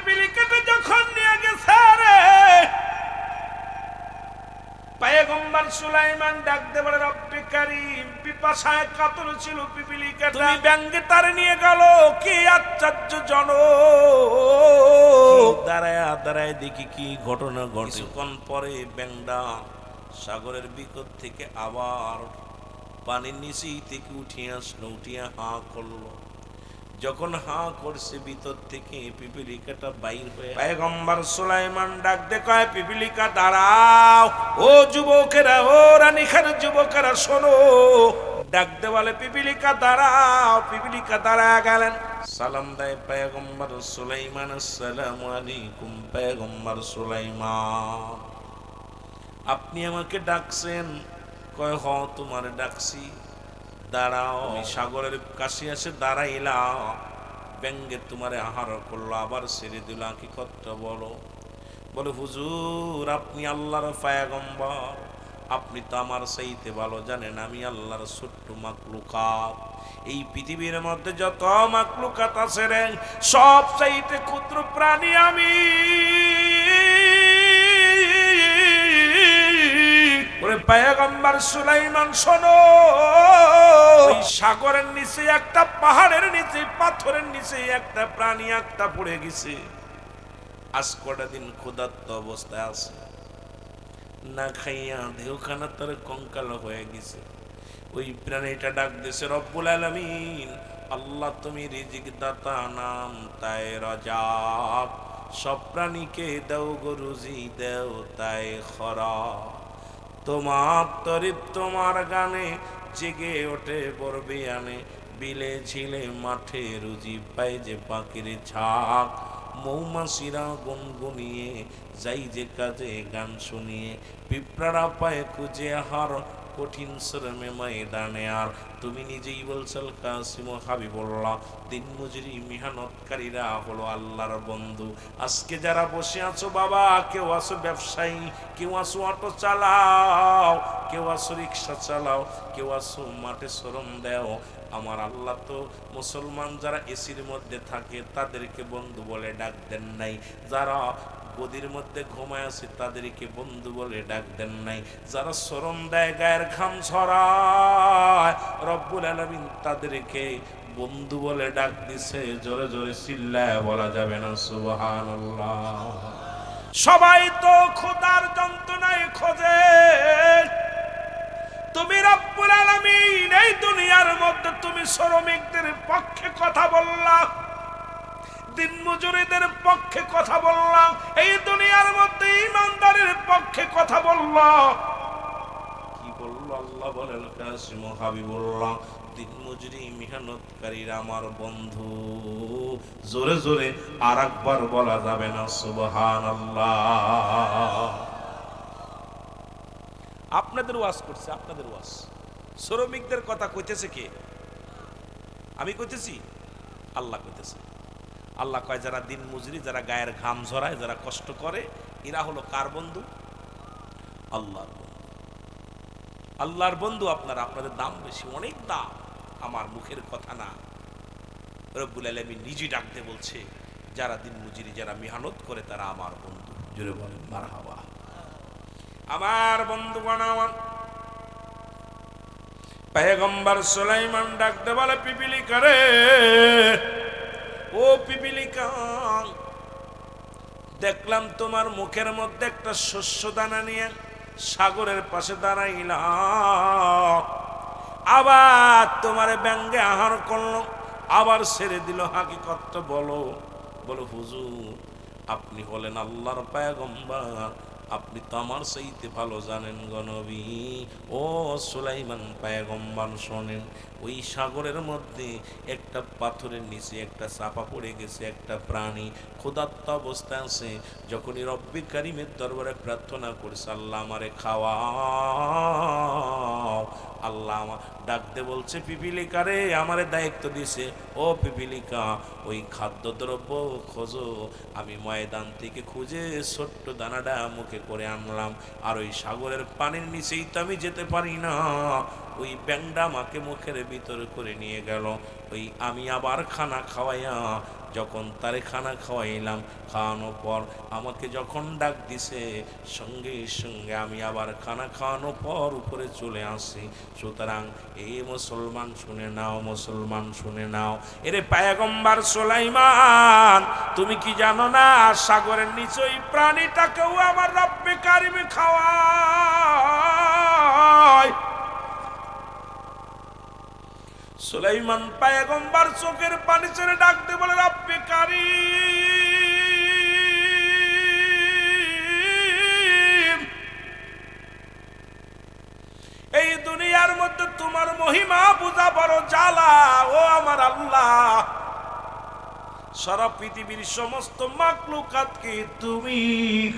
পিপিলিকাটা যখন নিয়ে গেছে রে, পয়গম্বর সুলাইমান ডাক দে বলে, রব্বে কারীম, পিপাসায় কাতর ছিল পিপিলিকাটা, তুমি ব্যাঙকে তারে নিয়ে গেল, কি আশ্চর্যজনক। দাঁড়ায় দাঁড়ায় দেখি কি ঘটনা ঘটে। কিছুক্ষণ পরে ব্যাঙটা সাগরের বিকট থেকে আবার পানির নিচেই থেকে উঠিয়ে আসলো, উঠিয়ে হা করলো। যখন হা করছে ভিতর থেকে পিপিলিকাটা বাইর হয়ে, পয়গম্বর সুলাইমান ডাক দে কয়, পিপিলিকা দাঁড়াও, ও যুবকেরা, ও রানীখার যুবকেরা শোনো। ডাক দে বলে, পিপিলিকা দাঁড়াও। পিপিলিকা দাঁড়ায় গেলেন, সালাম দেয় পয়গম্বর সুলাইমান, আসসালামু আলাইকুম পয়গম্বর সুলাইমান, আপনি আমাকে ডাকছেন? কয়, হ তোমার ডাকছি। দাঁড়াও। সাগরের কাছে এসে দাঁড়াইলা, ব্যঙ্গে তোমারে আহার করলো, আবার ছেড়ে দিল, কি কথা বলো? বলে, হুজুর আপনি আল্লাহর পয়গম্বর, আপনি তো আমার চাইতে ভালো জানেন আমি আল্লাহর ছোট্ট মাকলুকাত। এই পৃথিবীর মধ্যে যত মাকলুকাত আছে রে, সব চাইতে ক্ষুদ্র প্রাণী আমি। পয়গম্বর সুলাইমান শোনো, সাগরের নিচে একটা, পাহাড়ের নিচে, পাথরের নিচে একটা প্রাণী একটা পড়ে গেছে, আজ কটা দিন ক্ষুধার্ত অবস্থায় আছে, না খাইয়া দেহখানা তার কঙ্কাল হয়ে গেছে। ওই প্রাণীটা ডাক দিছে, রব্বুল আলামিন, আল্লাহ তুমি রিজিক দাতা, নাম তাই রাজাক, সব প্রাণীকে দাও গো রুজি, দেও তাই খরা, তোমার তরিব তোমার গানে জেগে ওঠে পড়বে আনে, বিলে ঝিলে মাঠে রুজি পায় যে পাখির ঝাঁক, মৌমাছিরা গুনগুনিয়ে যাই যে কাজে গান শুনিয়ে, পিঁপড়ারা পায় খুঁজে হার কঠিন শ্রমে ময়দানে। আর তুমি নিজেই বলছাল কাসিম হাবিবুল্লাহ, দিন মজুরি মেহনতকারীরা হলো আল্লাহর বন্ধু। আজকে যারা বসে আছো বাবা, কেউ আছো ব্যবসায়ী, কেউ আছো অটো চালাও, কেউ আছো রিক্সা চালাও, কেউ আছো মাঠে শ্রম দেও, আমার আল্লাহ তো মুসলমান যারা এসির মধ্যে থাকে তাদেরকে বন্ধু বলে ডাক দেন নাই, যারা গদির মধ্যে ঘুমায় আছে তাদেরকে বন্ধু বলে ডাক দেন নাই, যারা শ্রম দেয় গায়ের ঘাম ছড়ায় রব্বুল আলামিন তাদেরকে বন্ধু বলে ডাক দিছে। জোরে জোরে চিল্লায় বলা যাবে না সুবহানাল্লাহ। সবাই তো খোদার যন্ত্রণায় খোঁজে, তুমি রব্বুল আলামিন এই দুনিয়ার মধ্যে তুমি শ্রমিকদের পক্ষে কথা বললা, দিন মজুরিদের পক্ষে কথা বললাম, এই দুনিয়ার মধ্যে ইমানদারের পক্ষে কথা বললাম। কি বলল আল্লাহ বলেন, কাসিম হাবিবুল্লাহ, দিন মজুরি মেহনতকারীরা আমার বন্ধু। জোরে জোরে আর একবার বলা যাবে না সুবহানাল্লাহ। আপনাদের ওয়াজ করছে, আপনাদের ওয়াজ, শ্রমিকদের কথা কইতেছে কে? আমি কইতেছি? আল্লাহ কইতেছে। আল্লাহ কয়, যারা দিন মজুরি, যারা গায়ের ঘাম ঝরায়, যারা কষ্ট করে, এরা হলো কার বন্ধু? আল্লাহর বন্ধু। আল্লাহর বন্ধু আপনারা, আপনাদের দাম বেশি, অনেক দাম, আমার মুখের কথা না। রব্বুল আলামিন নিজে ডাকতে বলছে, যারা দিন মজুরি, যারা মেহনত করে, তারা আমার বন্ধু। জোরে বলেন মারহাবা। আমার বন্ধুগণ, আমার পয়গম্বর সুলাইমান ডাকতে বলে, পিপিলিকা রে, ও পিপিলিকা, দেখলাম তোমার মুখের মধ্যে একটা শস্য দানা নিয়ে সাগরের পাশে দাঁড়াইলাম, আবার তোমার ব্যঙ্গে আহার করলো, আবার ছেড়ে দিল, হাকিকতটা বলো। বলো, হুজুর আপনি হলেন আল্লাহর পয়গম্বর, আপনি তো আমার চাইতে ভালো জানেন গো নবী। ও সুলাইমান পয়গম্বর শোনেন, ওই সাগরের মধ্যে একটা পাথরের নিচে একটা চাপা পড়ে গেছে একটা প্রাণী, ক্ষুধার্ত অবস্থায় আছে। যখনই রব্বি কারিমের দরবারে প্রার্থনা করছে, আল্লাহ আমারে খাওয়াও, আল্লাহ আমার ডাকতে বলছে, পিপিলিকা রে, আমারে দায়িত্ব দিছে, ও পিপিলিকা ওই খাদ্যদ্রব্য খোঁজো। আমি ময়দান থেকে খুঁজে ছোট্ট দানাটা মুখে করে আনলাম, আর ওই সাগরের পানির নিচেই তো আমি যেতে পারি না, ওই ব্যাংটা আমাকে মুখের ভিতরে করে নিয়ে গেল, ওই আমি আবার খানা খাওয়াইয়া যখন তারে খানা খাওয়াইলাম, খাওয়ানোর পর আমাকে যখন ডাক দিছে, সঙ্গে সঙ্গে আমি আবার খানা খাওয়ানোর পর উপরে চলে আসি। সুতরাং এই মুসলমান শুনে নাও, মুসলমান শুনে নাও, এরে পয়গম্বর সুলাইমান, তুমি কি জানো না সাগরের নিচে ওই প্রাণীটাকেও আমার রব্বে কারিম খাওয়ায়। সুলাইমান পয়গম্বর চোখের পানি ছেড়ে ডাক দিয়ে বলে, রব্বে কারিম, এই দুনিয়ার মধ্যে তোমার মহিমা বুঝা বড় জ্বালা। ও আমার আল্লাহ, সারা পৃথিবীর সমস্ত মাখলুকাতকে তুমি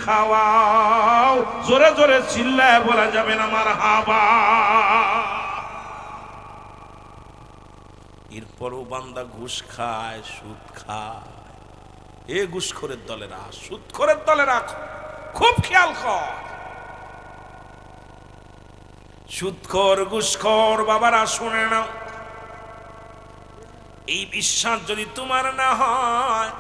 খাওয়াও। জোরে জোরে চিল্লায় বলা যাবে না মারহাবা। এরপরও বান্দা ঘুষ খায়, সুদ খায়। এ ঘুষখোরের দলেরা, সুদখোরের দলেরা খুব খেয়াল কর। সুদখোর, ঘুষখোর বাবারা শুনে নাও, এই বিশ্বাস যদি তোমার না হয়,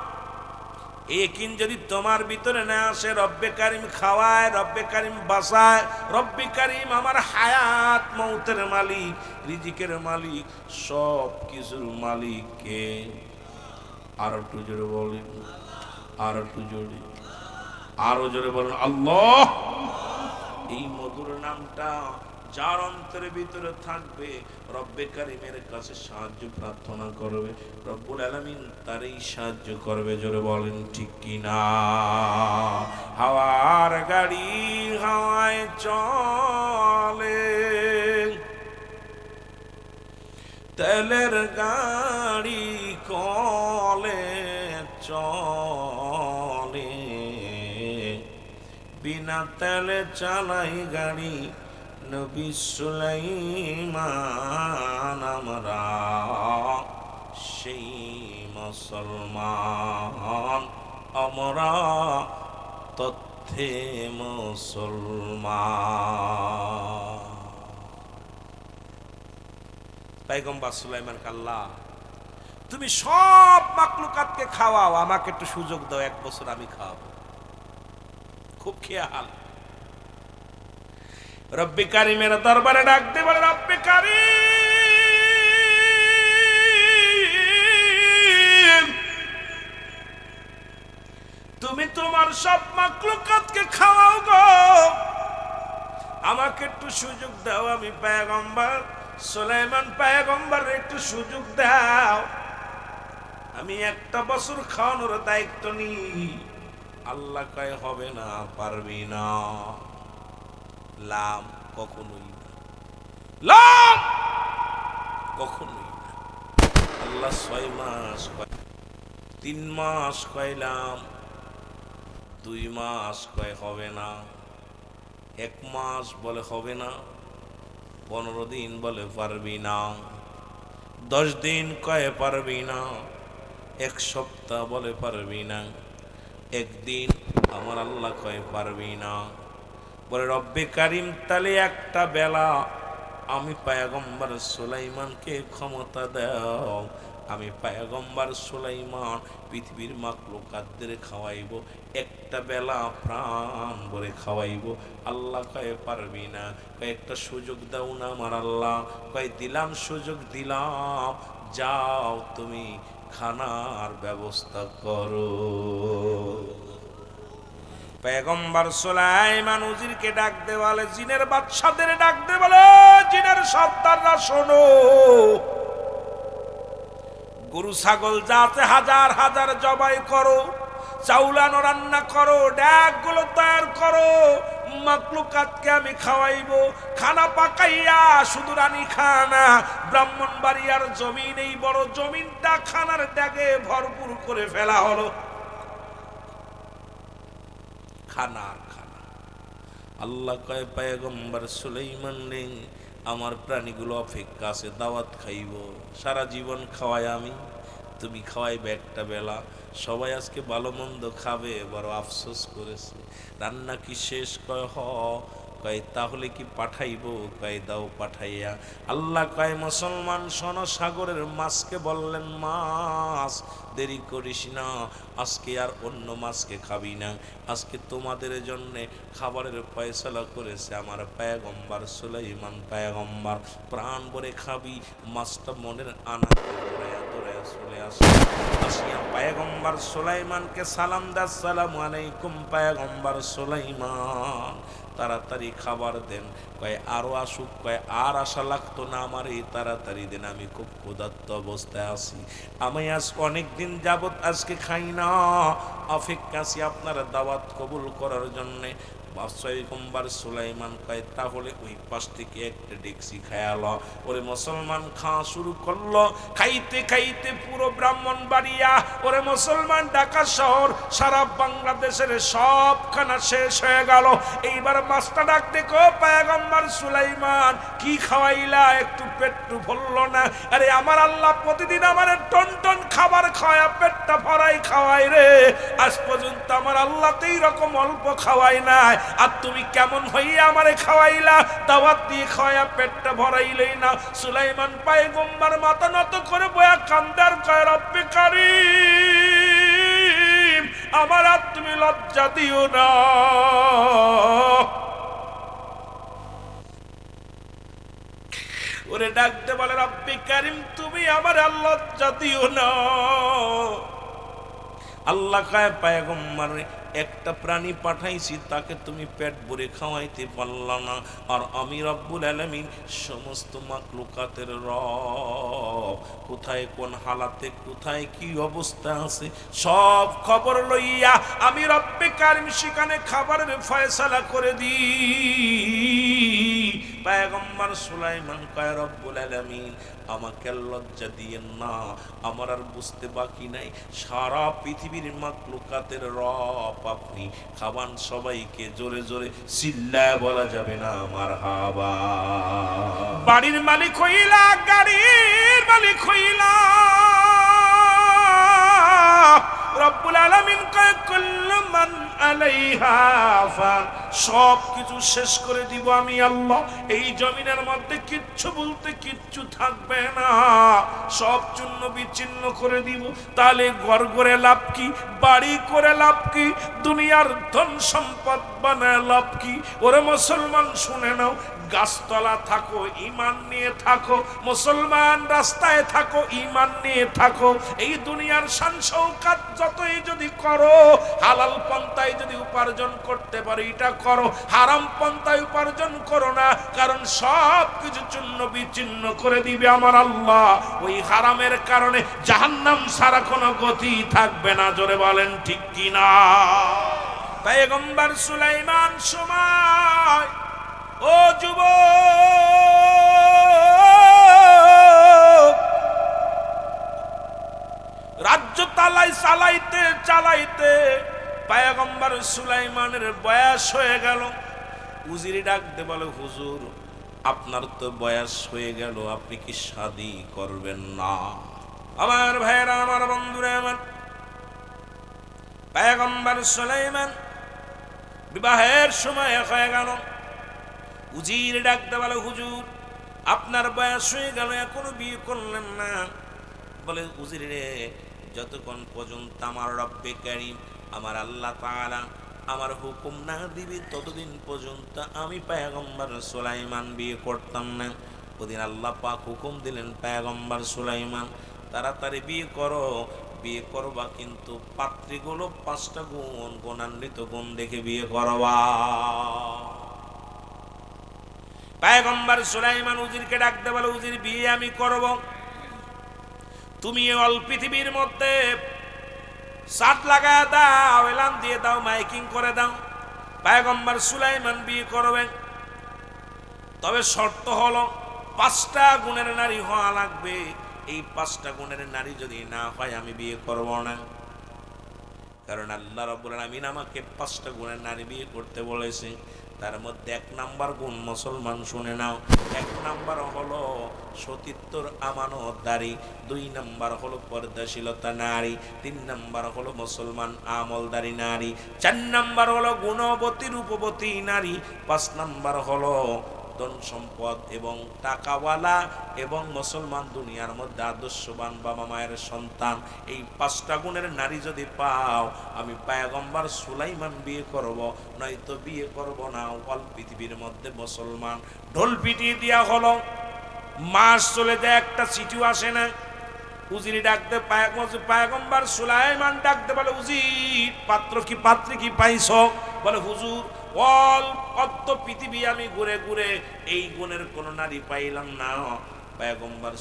একিন যদি তোমার ভিতরে না আসে, রব্বে কারিম খাওয়ায়, রব্বে কারিম বাঁচায়, রব্বে কারিম আমার হায়াত মৌতের মালিক, রিজিকের মালিক, সব কিছুর মালিক কে? আর একটু জোরে বলেন, আর একটু জোরে, আরো জোরে বলেন আল্লাহ। এই মধুর নামটা যার অন্তরের ভিতরে থাকবে, রব্বে কারিমের কাছে সাহায্য প্রার্থনা করবে, রব্বুল আলামিন তারই সাহায্য করবে। জোরে বলেন ঠিক কিনা? হাওয়ার গাড়ি হাওয়ায় চলে, তেলের গাড়ি কলে চলে, বিনা তেলে চালাই গাড়ি নবী সুলাইমান। আমরা সেই মুসলমান, আমরা তথ্যে মুসলমান। পয়গম্বর সুলাইমান আল্লাহ, তুমি সব মাখলুকাতকে খাওয়াও, আমাকে একটু সুযোগ দাও, 1 বছর আমি খাওয়াবো। খুব খেয়াল। রব্বে কারিমের দরবারে ডাক দিয়ে বলে, রব্বে কারিম, তুমি তোমার সব মাখলুকাতকে খাওয়াও গো, আমাকে একটু সুযোগ দাও। আমি পয়গম্বর সুলাইমান পয়গম্বর, একটু সুযোগ দাও, আমি 1 বছর খাওয়ানোর দায়িত্ব নিই। আল্লাহ কয়, হবে না, পারবি না। লাম কখনোই না, লাম কখনোই না। আল্লাহ 6 মাস, 3 মাস কইলাম, 2 মাস কয় হবে না, 1 মাস বলে হবে না, 15 দিন বলে পারবি না, 10 দিন কয়ে পারবি না, 1 সপ্তাহ বলে পারবি না, 1 দিন আমার আল্লাহ কয়ে পারবি না। বলে, রব্বে কারিম, তাহলে একটা বেলা আমি পয়গম্বর সুলাইমানকে ক্ষমতা দাও, আমি পয়গম্বর সুলাইমান পৃথিবীর মাখলুকাতদের খাওয়াইব, একটা বেলা প্রাণ ভরে খাওয়াইব। আল্লাহ কয়ে পারবি না। কয়েকটা সুযোগ দাও না আমার আল্লাহ। কয়ে দিলাম, সুযোগ দিলাম, যাও তুমি খানার ব্যবস্থা করো। পয়গম্বর সুলাইমান উজিরকে ডাক দে বলে, জিনের বাদশাদের ডাক দে বলে, জিনের সর্দাররা শোনো, গরু ছাগল যাতে হাজার হাজার জবাই করো, চাউলানো রান্না করো, ড্যাগগুলো তৈরি করো, মাখলুকাতকে আমি খাওয়াইবো। খানা পাকাইয়া শুধু রানী খানা, ব্রাহ্মণবাড়িয়ার জমিন, এই বড় জমিনটা খানার ড্যাগে ভরপুর করে ফেলা হলো। খানা খানা। আল্লাহ কয়, পয়গম্বর সুলাইমান রে, আমার প্রাণীগুলো অপেক্ষা আছে, দাওয়াত খাইব, সারা জীবন খাওয়াই আমি, তুমি খাওয়াইবে একটা বেলা। সবাই আজকে ভালো মন্দ খাবে, বড় আফসোস করেছে। রান্না কি শেষ? কয় হ, কয় তাহলে কি পাঠাইবো? কয় দাও পাঠাইয়া। আল্লাহ কয় মুসলমান শোনো, সাগরের মাছকে বললেন মাছ দেরি করিস না, আজকে আর অন্য মাছকে খাবি না, আজকে তোমাদের জন্য খাবারের ফয়সালা করেছে আমার পয়গম্বর সুলাইমান পয়গম্বর, প্রাণ ভরে খাবি। মাছটা মনের আনাতে দৌড়াইয়া দৌড়াইয়া চলে আসে, আসিয়া পয়গম্বর সুলাইমানকে সালাম দেয়, আসসালামু আলাইকুম পয়গম্বর সুলাইমান, তাড়াতাড়ি খাবার দেন। কয় আরো আসুক। কয় আর আশা লাগতো না, আমার এই তাড়াতাড়ি দেন, আমি খুব ক্ষুধার্ত অবস্থায় আছি, আমি আজ অনেক দিন যাবত আজকে খাই না, অপেক্ষা আছি আপনার দাওয়াত কবুল করার জন্যে। পয়গম্বর সুলাইমান কয় তাহলে ওই পাশ থেকে একটা ডেকসি খায়ালো। ওরে মুসলমান খাওয়া শুরু করলো, খাইতে খাইতে পুরো ব্রাহ্মণবাড়িয়া, ওরে মুসলমান ঢাকা শহর, সারা বাংলাদেশের সব খানা শেষ হয়ে গেল। এইবার মাছটা ডাক দেখো, পয়গম্বর সুলাইমান কি খাওয়াইলা, একটু পেটটু ভরলো না? আরে আমার আল্লাহ প্রতিদিন আমার টন টন খাবার খাওয়া পেটটা ভরাই খাওয়াই রে, আজ পর্যন্ত আমার আল্লাহ তো এইরকম অল্প খাওয়াই নাই, আর তুমি কেমন হইয়া আমারে খাওয়াইলা, দাওয়াত দিয়ে খাওয়া পেটটা ভরাইলেই না। সুলাইমান পয়গম্বর মাথা নত করে বয়া কান্দার কয় রব্বে কারীম, আমার আর তুমি লজ্জা দিও না। ওরে ডাকতে বলে রব্বে কারীম, তুমি আমার আর লজ্জা দিও না। আল্লাহ কয় পয়গম্বর একটা প্রাণী পাঠাইছি, তাকে তুমি পেট ভরে খাওয়াইতে পারলা না, আর আমি রব্বুল আলামিন সমস্ত মাখলুকাতের রব, কোথায় কোন হালাতে কোথায় কি অবস্থা আছে সব খবর লইয়া আমি রব্বে কারীম সেখানে খাবারের ফয়সালা করে দিই। পয়গম্বর সুলাইমান কয় রব্বুল আলামিন আমাকে লজ্জা দিয়েন না, আমার আর বুঝতে বাকি নাই, সারা পৃথিবীর মাখলুকাতের রব আপনি, খাবান সবাইকে জোরে জোরে চিল্লায় বলা যাবে না মারহাবা। বাড়ির মালিক হইলা, গাড়ির মালিক হইলা, রব্বুল আলামিন কয় কুল্লু মান আলাইহা ফান, সব কিছু শেষ করে দিব আমি আল্লাহ, এই জমিনের মধ্যে কিচ্ছু বলতে কিচ্ছু থাকবে না, সব চূর্ণ বিচ্ছিন্ন করে দিব। তাহলে ঘর করে লাভ কি, বাড়ি করে লাভ কি, দুনিয়ার ধন সম্পদ বানায় লাভ কি? ওরে মুসলমান শুনে নাও, গাছতলা থাকো ঈমান নিয়ে থাকো, মুসলমান রাস্তায় থাকো ঈমান নিয়ে থাকো, এই দুনিয়ার শান শৌকত যতই যদি করো, হালাল পন্থায় যদি উপার্জন করতে পারো এটা করো, হারাম পন্থায় উপার্জন করো না, কারণ সব কিছু চূর্ণ বিচ্ছিন্ন করে দিবে আমার আল্লাহ। ওই হারামের কারণে জাহান্নাম ছাড়া কোনো গতি থাকবে না, জোরে বলেন ঠিক কিনা? পয়গম্বর সুলাইমান সময়, ও যুবক, রাজ্য তালাই চালাইতে চালাইতে পয়গম্বর সুলাইমানের বয়স হয়ে গেল। উজিরি ডাকতে বলে হুজুর আপনার তো বয়স হয়ে গেল, আপনি কি শাদী করবেন না? আমার ভাইরা, আমার বন্ধুরা, আমার পয়গম্বর সুলাইমান বিবাহের সময় হয়ে গেল। উজির ডাকতে বলে হুজুর আপনার বয়স হয়ে গেল, এখনো বিয়ে করলেন না। বলে উজির রে, যতক্ষণ পর্যন্ত আমার রব্বে কারীম আমার আল্লাহ তাআলা আমার হুকুম না দিবে ততদিন পর্যন্ত আমি পয়গম্বর সুলাইমান বিয়ে করতাম না। ওদিন আল্লাহ পাক হুকুম দিলেন পয়গম্বর সুলাইমান তাড়াতাড়ি বিয়ে করো, বিয়ে করবা কিন্তু পাত্রীগুলো 5টা গুণ, গুণান্বিত গুণ দেখে বিয়ে করবা। পয়গম্বর সুলাইমান উজিরকে ডাকতে বলে উজির বিয়ে আমি করব, তুমি অল পৃথিবীর মধ্যে সাত লাগায় দাও, এলান দিয়ে দাও, মাইকিং করে দাও, পয়গম্বর সুলাইমান বিয়ে করবেন। তবে শর্ত হলো 5টা গুণের নারী হওয়া লাগবে, এই 5টা গুণের নারী যদি না হয় আমি বিয়ে করব না। কারণ আল্লাহ রাব্বুল আলামিন আমাকে 5টা গুণের নারী বিয়ে করতে বলেছে। তার মধ্যে 1 নাম্বার গুণ মুসলমান শুনে নাও, 1 নাম্বার হলো সতীত্বর আমানতদারি, 2 নাম্বার হলো পর্দাশীলতা নারী, 3 নাম্বার হলো মুসলমান আমলদারি নারী, 4 নাম্বার হলো গুণবতী রূপবতী নারী, 5 নাম্বার হলো ধন সম্পদ এবং টাকাওয়ালা এবং মুসলমান দুনিয়ার মধ্যে আদর্শবান বাবা মায়ের সন্তান। এই 5টা গুণের নারী যদি পাও, আমি পয়গম্বর সুলাইমান বিয়ে করব, নয়তো বিয়ে করব না। অল পৃথিবীর মধ্যে মুসলমান ঢোল পিটিয়ে দেওয়া হলো, মাস চলে যায়, একটা চিঠিও আসে না। উজিরি ডাকতে পয়গম্বর সুলাইমান ডাকতে বলে, উজির পাত্র কি পাত্রী কি পাইছ? বলে হুজুর অল অদ্য পৃথিবী আমি ঘুরে ঘুরে এই গুণের কোন নারী পাইলাম না। পয়গম্বর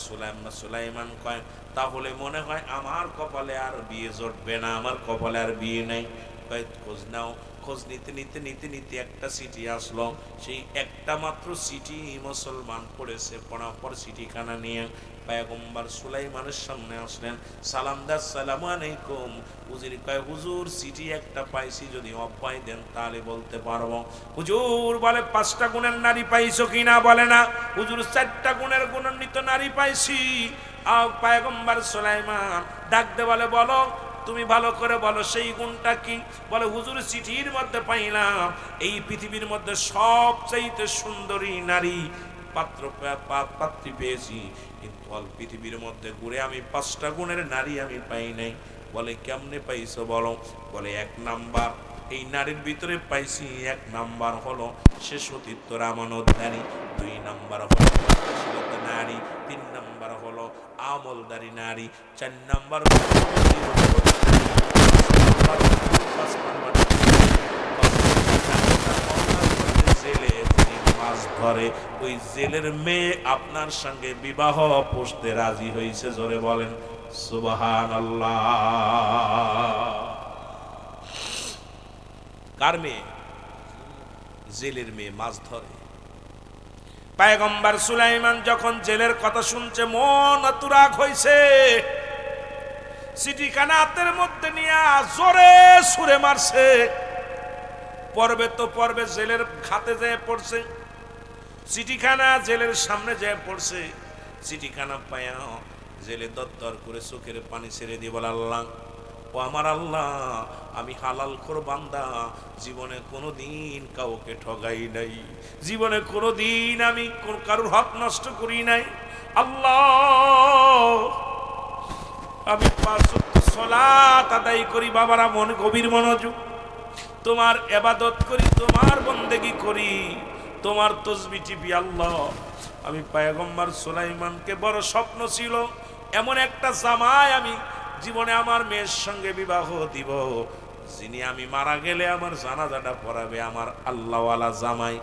সুলাইমান কয়, তাহলে মনে হয় আমার কপালে আর বিয়ে জুটবে না, আমার কপালে আর বিয়ে নাই। কয় খোঁজ নাও। খোঁজ নিতে নিতে নিতে নিতে একটা চিঠি আসলো, সেই একটা মাত্র চিঠি মুসলমান পড়েছে। পড়ার পর চিঠিখানা নিয়ে পয়গম্বর সুলাইমানের সামনে আসলেন, সালাম দা, আসসালামু আলাইকুম। উজির কয়, হুজুর চিঠি একটা পাইছি, যদি অব্যয় দেন তাহলে বলতে পারবো। হুজুর বলে, 5টা গুণের নারী পাইছো কিনা? বলে না। হুজুর 4টা গুণের গুণান্বিত নারী পাইছি। পয়গম্বর সুলাইমান ডাক দে বলে, বলো তুমি ভালো করে বলো সেই গুণটা কি? বলে, হুজুর চিঠির মধ্যে পাইলাম এই পৃথিবীর মধ্যে সবচাইতে সুন্দরী নারী পাত্রী পেয়েছি, কিন্তু অল পৃথিবীর মধ্যে ঘুরে আমি 5টা গুণের নারী আমি পাই নাই। বলে, কেমনে পাইছো বলো? বলে, 1 নাম্বার এই নারীর ভিতরে পাইছি, 1 নাম্বার হলো সে সতীত্বর আমানতদারি, 2 নাম্বার হলো পর্দাশীলতা নারী, 3 নাম্বার হলো আমলদারি নারী, 4 নাম্বার ধরে ওই জেলের মেয়ে আপনার সঙ্গে বিবাহ পুষতে রাজি হয়েছে। জোরে বলেন সুবহানাল্লাহ। কার মেয়ে? জেলের মেয়ে মাছ ধরে। পয়গম্বর সুলাইমান যখন জেলের কথা শুনছে, মন অতুরাগ হয়েছে। চিঠিখানা হাতের মধ্যে নিয়ে জোরে সুরে মারছে। পর্বে তো পর্বে জেলের খাতে যেয়ে পড়ছে, চিঠিখানা জেলের সামনে যেয়ে পড়ছে। চিঠিখানা পায়া জেলে দরদর করে চোখের পানি ছেড়ে দিয়ে বলে, আল্লাহ, ও আমার আল্লাহ, আমি হালাল করে বান্দা, জীবনে কোনোদিন কাউকে ঠগাই নাই, জীবনে কোনোদিন আমি কারোর হক নষ্ট করি নাই। আল্লাহ, আমি 5 ওয়াক্ত সালাত আদায় করি বাবারা, মন গভীর মনোযোগ, তোমার ইবাদত করি, তোমার বন্দেগী করি, তোমার তসবিহ টিপি। আল্লাহ, আমি পয়গম্বর সুলাইমানকে বড় স্বপ্ন ছিল এমন একটা জামাই আমি জীবনে আমার মেয়ের সঙ্গে বিবাহ দিব, যিনি আমি মারা গেলে আমার জানাজাটা পড়াবে, আমার আল্লাহওয়ালা জামাই,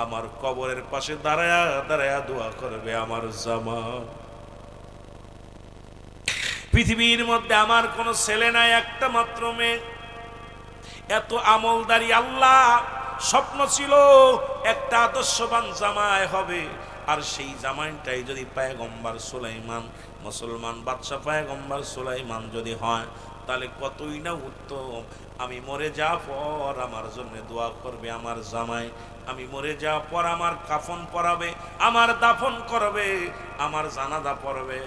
আমার কবরের পাশে দাঁড়ায়া দাঁড়ায়া দোয়া করবে আমার জামাই। পৃথিবীর মধ্যে আমার কোনো ছেলে নাই, একটা মাত্র মেয়ে, এত আমলদারি। আল্লাহ, স্বপ্ন ছিল একটা আদর্শবান জামাই হবে, আর সেই জামাইটাই যদি পয়গম্বর সুলাইমান, মুসলমান বাদশা পয়গম্বর সুলাইমান যদি হয়, তাহলে কতই না উত্তম। আমি মরে যাওয়ার পর আমার জন্য দোয়া করবে আমার জামাই, আমি মরে যাওয়ার পর আমার কাফন পরাবে, আমার দাফন করবে, আমার জানাজা পড়বে,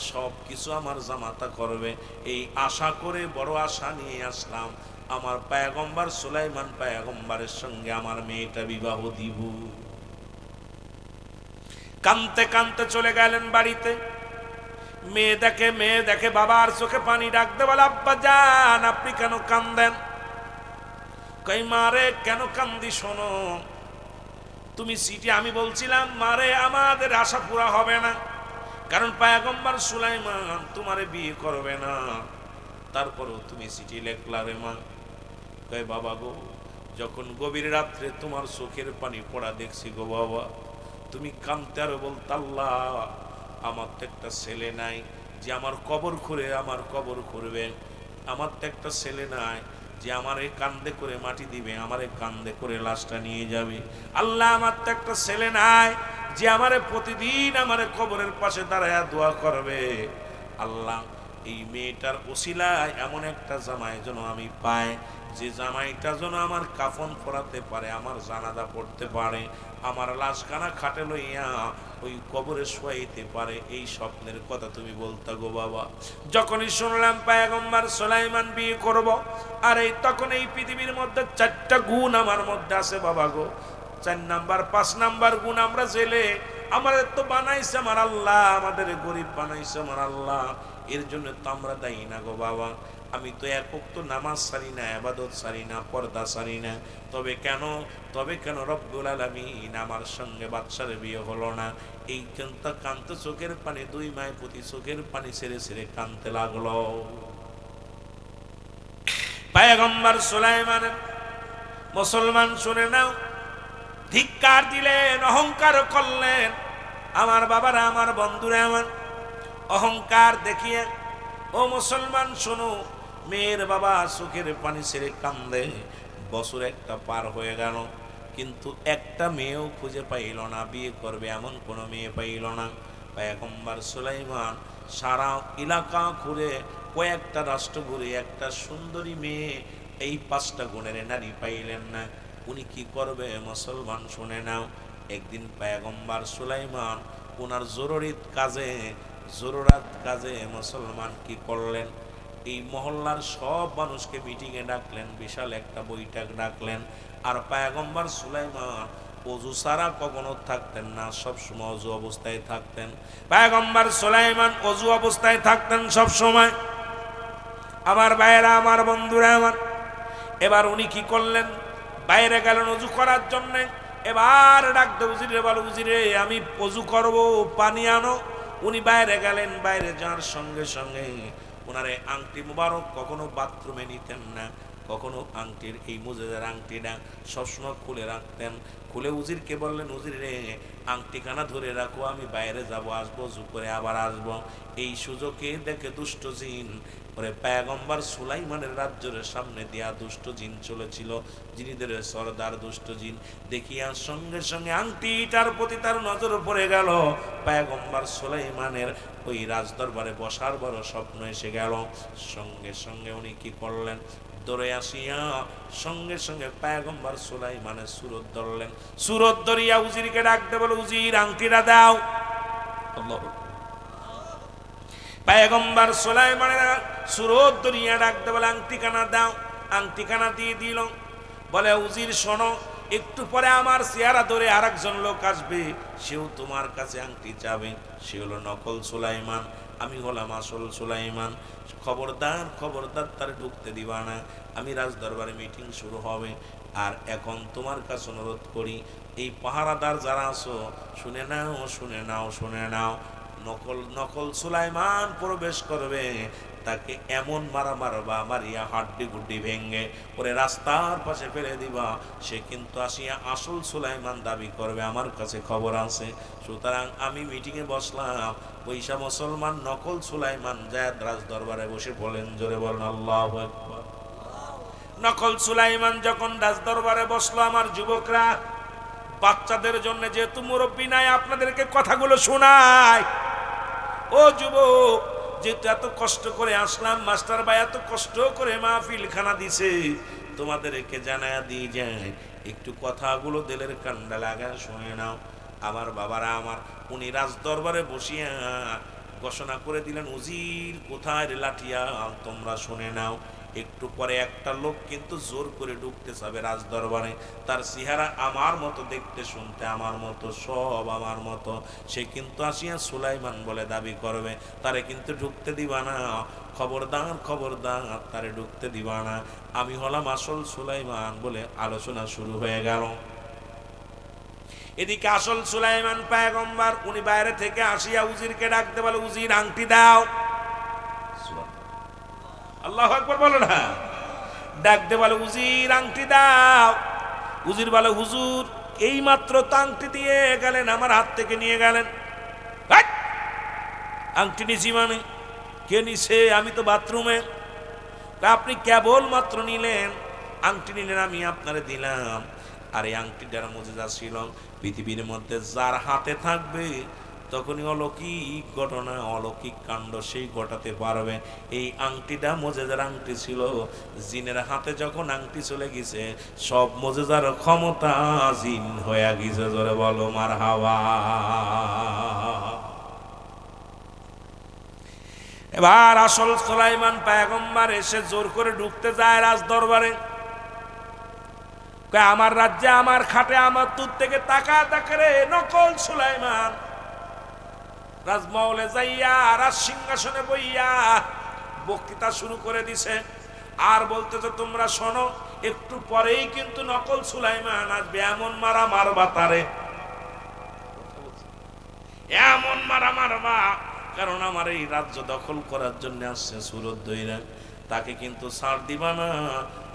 সব কিছু আমার জামাতা করবে। এই আশা করে, বড় আশা নিয়ে আসলাম, আমার পয়গম্বর সুলাইমান পয়গম্বরের সঙ্গে আমার মেয়েটা বিবাহ দিব। কানতে কানতে চলে গেলেন বাড়িতে। মেয়ে দেখে বাবার চোখে পানি, ডাকতে বলে, আব্বা জান, আপনি কেন কান্দেন? কই, মারে কেন কান্দি? শোনো, তুমি চিঠি, আমি বলছিলাম মারে আমাদের আশা পুরা হবে না, কারণ পয়গম্বর সুলাইমান তোমারে বিয়ে করবে না, তারপরেও তুমি চিঠি লেখলা রে মা। কই, বাবা গো, যখন গভীর রাত্রে তোমার চোখের পানি পড়া দেখছি গো বাবা, তুমি কাঁদতে আর বলতে, আল্লাহ, আমার তো একটা ছেলে নাই যে আমার কবর খুঁড়ে আমার কবর করবে, আমার তো একটা ছেলে নাই যে আমারে কান্দে করে মাটি দিবে, আমারে কান্দে করে লাশটা নিয়ে যাবে। আল্লাহ, আমার তো একটা ছেলে নাই যে আমারে প্রতিদিন আমারে কবরের পাশে দাঁড়ায়া দোয়া করবে। আল্লাহ, এই মেয়েটার ওসিলায় এমন একটা জামাই যেন আমি পাই, যে জামাইটা যেন আমার কাফন পরাতে পারে, আমার জানাজা পড়তে পারে, আমার লাশখানা খাটে লইয়া ওই কবরে শোয়াইতে পারে। এই স্বপ্নের কথা তুমি বলতা গো বাবা। যখনই শুনলাম পয়গম্বর সুলাইমান বিয়ে করব, আর এই তখন এই পৃথিবীর মধ্যে 4টা গুণ আমার মধ্যে আছে বাবা গো। 4 নাম্বার 5 নাম্বার গুণ আমরা জেলে, আমাদের তো বানাইছে আমার আল্লাহ, আমাদের গরিব বানাইছে আমার আল্লাহ, এর জন্য তো আমরা দায়ী না গো বাবা। আমি তো এক ওয়াক্ত নামাজ ছাড়ি না, ইবাদত ছাড়ি না, পর্দা ছাড়ি না, তবে কেন রব্বুল আলামিন আমার সঙ্গে বাদশার বিয়ে হলো না? এই কানতে চোখের পানি, 2 মায় প্রতি চোখের পানি ছেড়ে ছেড়ে কানতে লাগলো। পয়গম্বর সুলাইমান, মুসলমান শুনে নাও, ধিক্কার দিলেন, অহংকার করলেন। আমার বাবারা, আমার বন্ধুরা, আমার অহংকার দেখিয়ে, ও মুসলমান শোনো, মেয়ের বাবা চোখের পানি ছেড়ে কান্দে। বছর একটা পার হয়ে গেল, কিন্তু একটা মেয়েও খুঁজে পাইল না, বিয়ে করবে এমন কোনো মেয়ে পাইল না। পয়গম্বর সুলাইমান সারা এলাকা ঘুরে, কয়েকটা রাষ্ট্র ঘুরে, একটা সুন্দরী মেয়ে, এই 5টা গুণের নারী পাইলেন না। উনি কি করবে মুসলমান শুনে নাও। একদিন পয়গম্বর সুলাইমান ওনার জরুরাত কাজে মুসলমান কি করলেন, এই মহল্লার সব মানুষকে মিটিংয়ে ডাকলেন, বিশাল একটা বৈঠক ডাকলেন। আর পয়গম্বর সুলাইমান অজু ছাড়া কখনো থাকতেন না, সব সময় অজু অবস্থায় থাকতেন। পয়গম্বর সুলাইমান অজু অবস্থায় থাকতেন সব সময়। আমার ভাইয়েরা, আমার বন্ধুরা, আমার এবার উনি কি করলেন, বাইরে গেলেন অজু করার জন্য। এবার ডাকতে, উজিরে বলো, উজিরে আমি অজু করব, পানি আনো। উনি বাইরে গেলেন, বাইরে যাওয়ার সঙ্গে সঙ্গে ওনারে আংটি মুবারক কখনো বাথরুমে নিতেন না, কখনো আংটির এই মুজেদার আংটিটা সবসময় খুলে রাখতেন। খুলে উজিরকে বললেন, উজির রে আংটিখানা ধরে রাখো, আমি বাইরে যাব, আসবো, অজু করে আবার আসবো। এই সুযোগে দেখে দুষ্ট জিন, ওরে পয়গম্বর সুলাইমানের রাজ্যের সামনে দিয়া দুষ্ট জিন চলেছিল, জিনিদের সরদার দুষ্ট জিন দেখিয়া সঙ্গে সঙ্গে আংটিটার প্রতি তার নজর পড়ে গেল। পয়গম্বর সুলাইমানের ওই রাজদরবারে বসার বড় স্বপ্ন এসে গেল। সঙ্গে সঙ্গে উনি কি করলেন, দৌড়ে আসিয়া সঙ্গে সঙ্গে পয়গম্বর সুলাইমানের সুরত ধরলেন। সুরত ধরিয়া উজিরকে ডাকতে বলে, উজির আংটিটা দাও। পয়গম্বর সুলাইমানের সুরত ধরিয়া ডাকতে বলে, আংটিখানা দাও। আংটিখানা দিয়ে দিল। বলে, উজির শোনো, একটু পরে আমার চেহারা ধরে আরেকজন লোক আসবে, সেও তোমার কাছে আংটি চাবে। সে হলো নকল সুলাইমান, আমি হলাম আসল সুলাইমান। খবরদার খবরদার তার ঢুকতে দিবা না, আমি রাজদরবারে মিটিং শুরু হবে। আর এখন তোমার কাছে অনুরোধ করি, এই পাহারাদার যারা আছো, শুনে নাও, শুনে নাও, শুনে নাও। নকল সুলাইমান প্রবেশ করবে, তাকে এমন মারবা, মারিয়া হাড্ডি গুড্ডি ভেঙ্গে ওরে রাস্তার পাশে ফেলে দিবা। সে কিন্তু আসিয়া আসল সুলাইমান দাবি করবে, আমার কাছে খবর আছে। সুতরাং আমি মিটিংয়ে বসলাম, পয়সা মুসলমান নকল সুলাইমান যায় রাজ দরবারে বসে বলেন, জোরে বলেন আল্লাহু আকবার। নকল সুলাইমান যখন রাজ দরবারে বসলো, আমার যুবকরা, বাচ্চাদের জন্য যেহেতু মুরব্বী নাই, আপনাদেরকে কথাগুলো শোনায়। ও যুবক, যেহেতু এত কষ্ট করে আসলাম, মাস্টার ভাই এত কষ্ট করে মাহফিল খানা দিছে, তোমাদেরকে জানায়া দিয়ে যায়, একটু কথাগুলো দিলের কান্ডা লাগা শুনে নাও। আমার বাবারা, আমার উনি রাজ দরবারে বসিয়া ঘোষণা করে দিলেন, উজির কোথায় লাঠিয়া, তোমরা শুনে নাও। একটু পরে একটা লোক কিন্তু জোর করে ঢুকতে যাবে রাজ দরবারে। তার চেহারা আমার মতো, দেখতে শুনতে আমার মতো, সব আমার মতো। সে কিন্তু আসিয়া সুলাইমান বলে দাবি করবে, তারে কিন্তু ঢুকতে দিবা না। খবরদার খবরদার, তারে ঢুকতে দিবা না, আমি হলাম আসল সুলাইমান বলে আলোচনা শুরু হয়ে গেল। এদিকে আসল সুলাইমান পয়গম্বর, উনি বাইরে থেকে আসিয়া উজিরকে ডাকতে বলে, উজির আংটি দাও। আল্লাহু আকবার বলো না। ডাকতে বলে, উজির আংটি দাও। উজির বলে, হুজুর এই মাত্র তো আংটি দিয়ে গেলেন, আমার হাত থেকে নিয়ে গেলেন। আংটি নিছি মানে? কে নিছে? আমি তো বাথরুমে। আপনি কেবল মাত্র নিলেন, আংটি নিলেন, আমি আপনারে দিলাম। আর এই আংটিটার মুজিজা ছিল, পৃথিবীর মধ্যে যার হাতে থাকবে তখনই অলৌকিক ঘটনা, অলৌকিক কাণ্ড সেই ঘটাতে পারবে। এই আংটিটা মোজেজার আংটি ছিল। জিনের হাতে যখন আংটি চলে গেছে, সব মোজেজার ক্ষমতা জিন হয়ে গেছে। জোরে বলো মারহাবা। এবার আসল সুলাইমান পয়গম্বর এসে জোর করে ঢুকতে যায় রাজ দরবারে। আমার রাজ্যে, আমার খাটে, আমার দূর থেকে তাকা রে নকল সুলাইমান রাজমহলে যাইয়া রাজ সিংহাসনে বইয়া বক্তৃতা শুরু করে দিছে। আর বলতেছে, তোমরা শোনো, একটু পরেই কিন্তু নকল সুলাইমান আসবে। এমন মারা মারবা তারে, এমন মারা মারবা, কারণ আমার এই রাজ্য দখল করার জন্য আসছে সুরত দইরা। তাকে কিন্তু ছাড় দিবা না।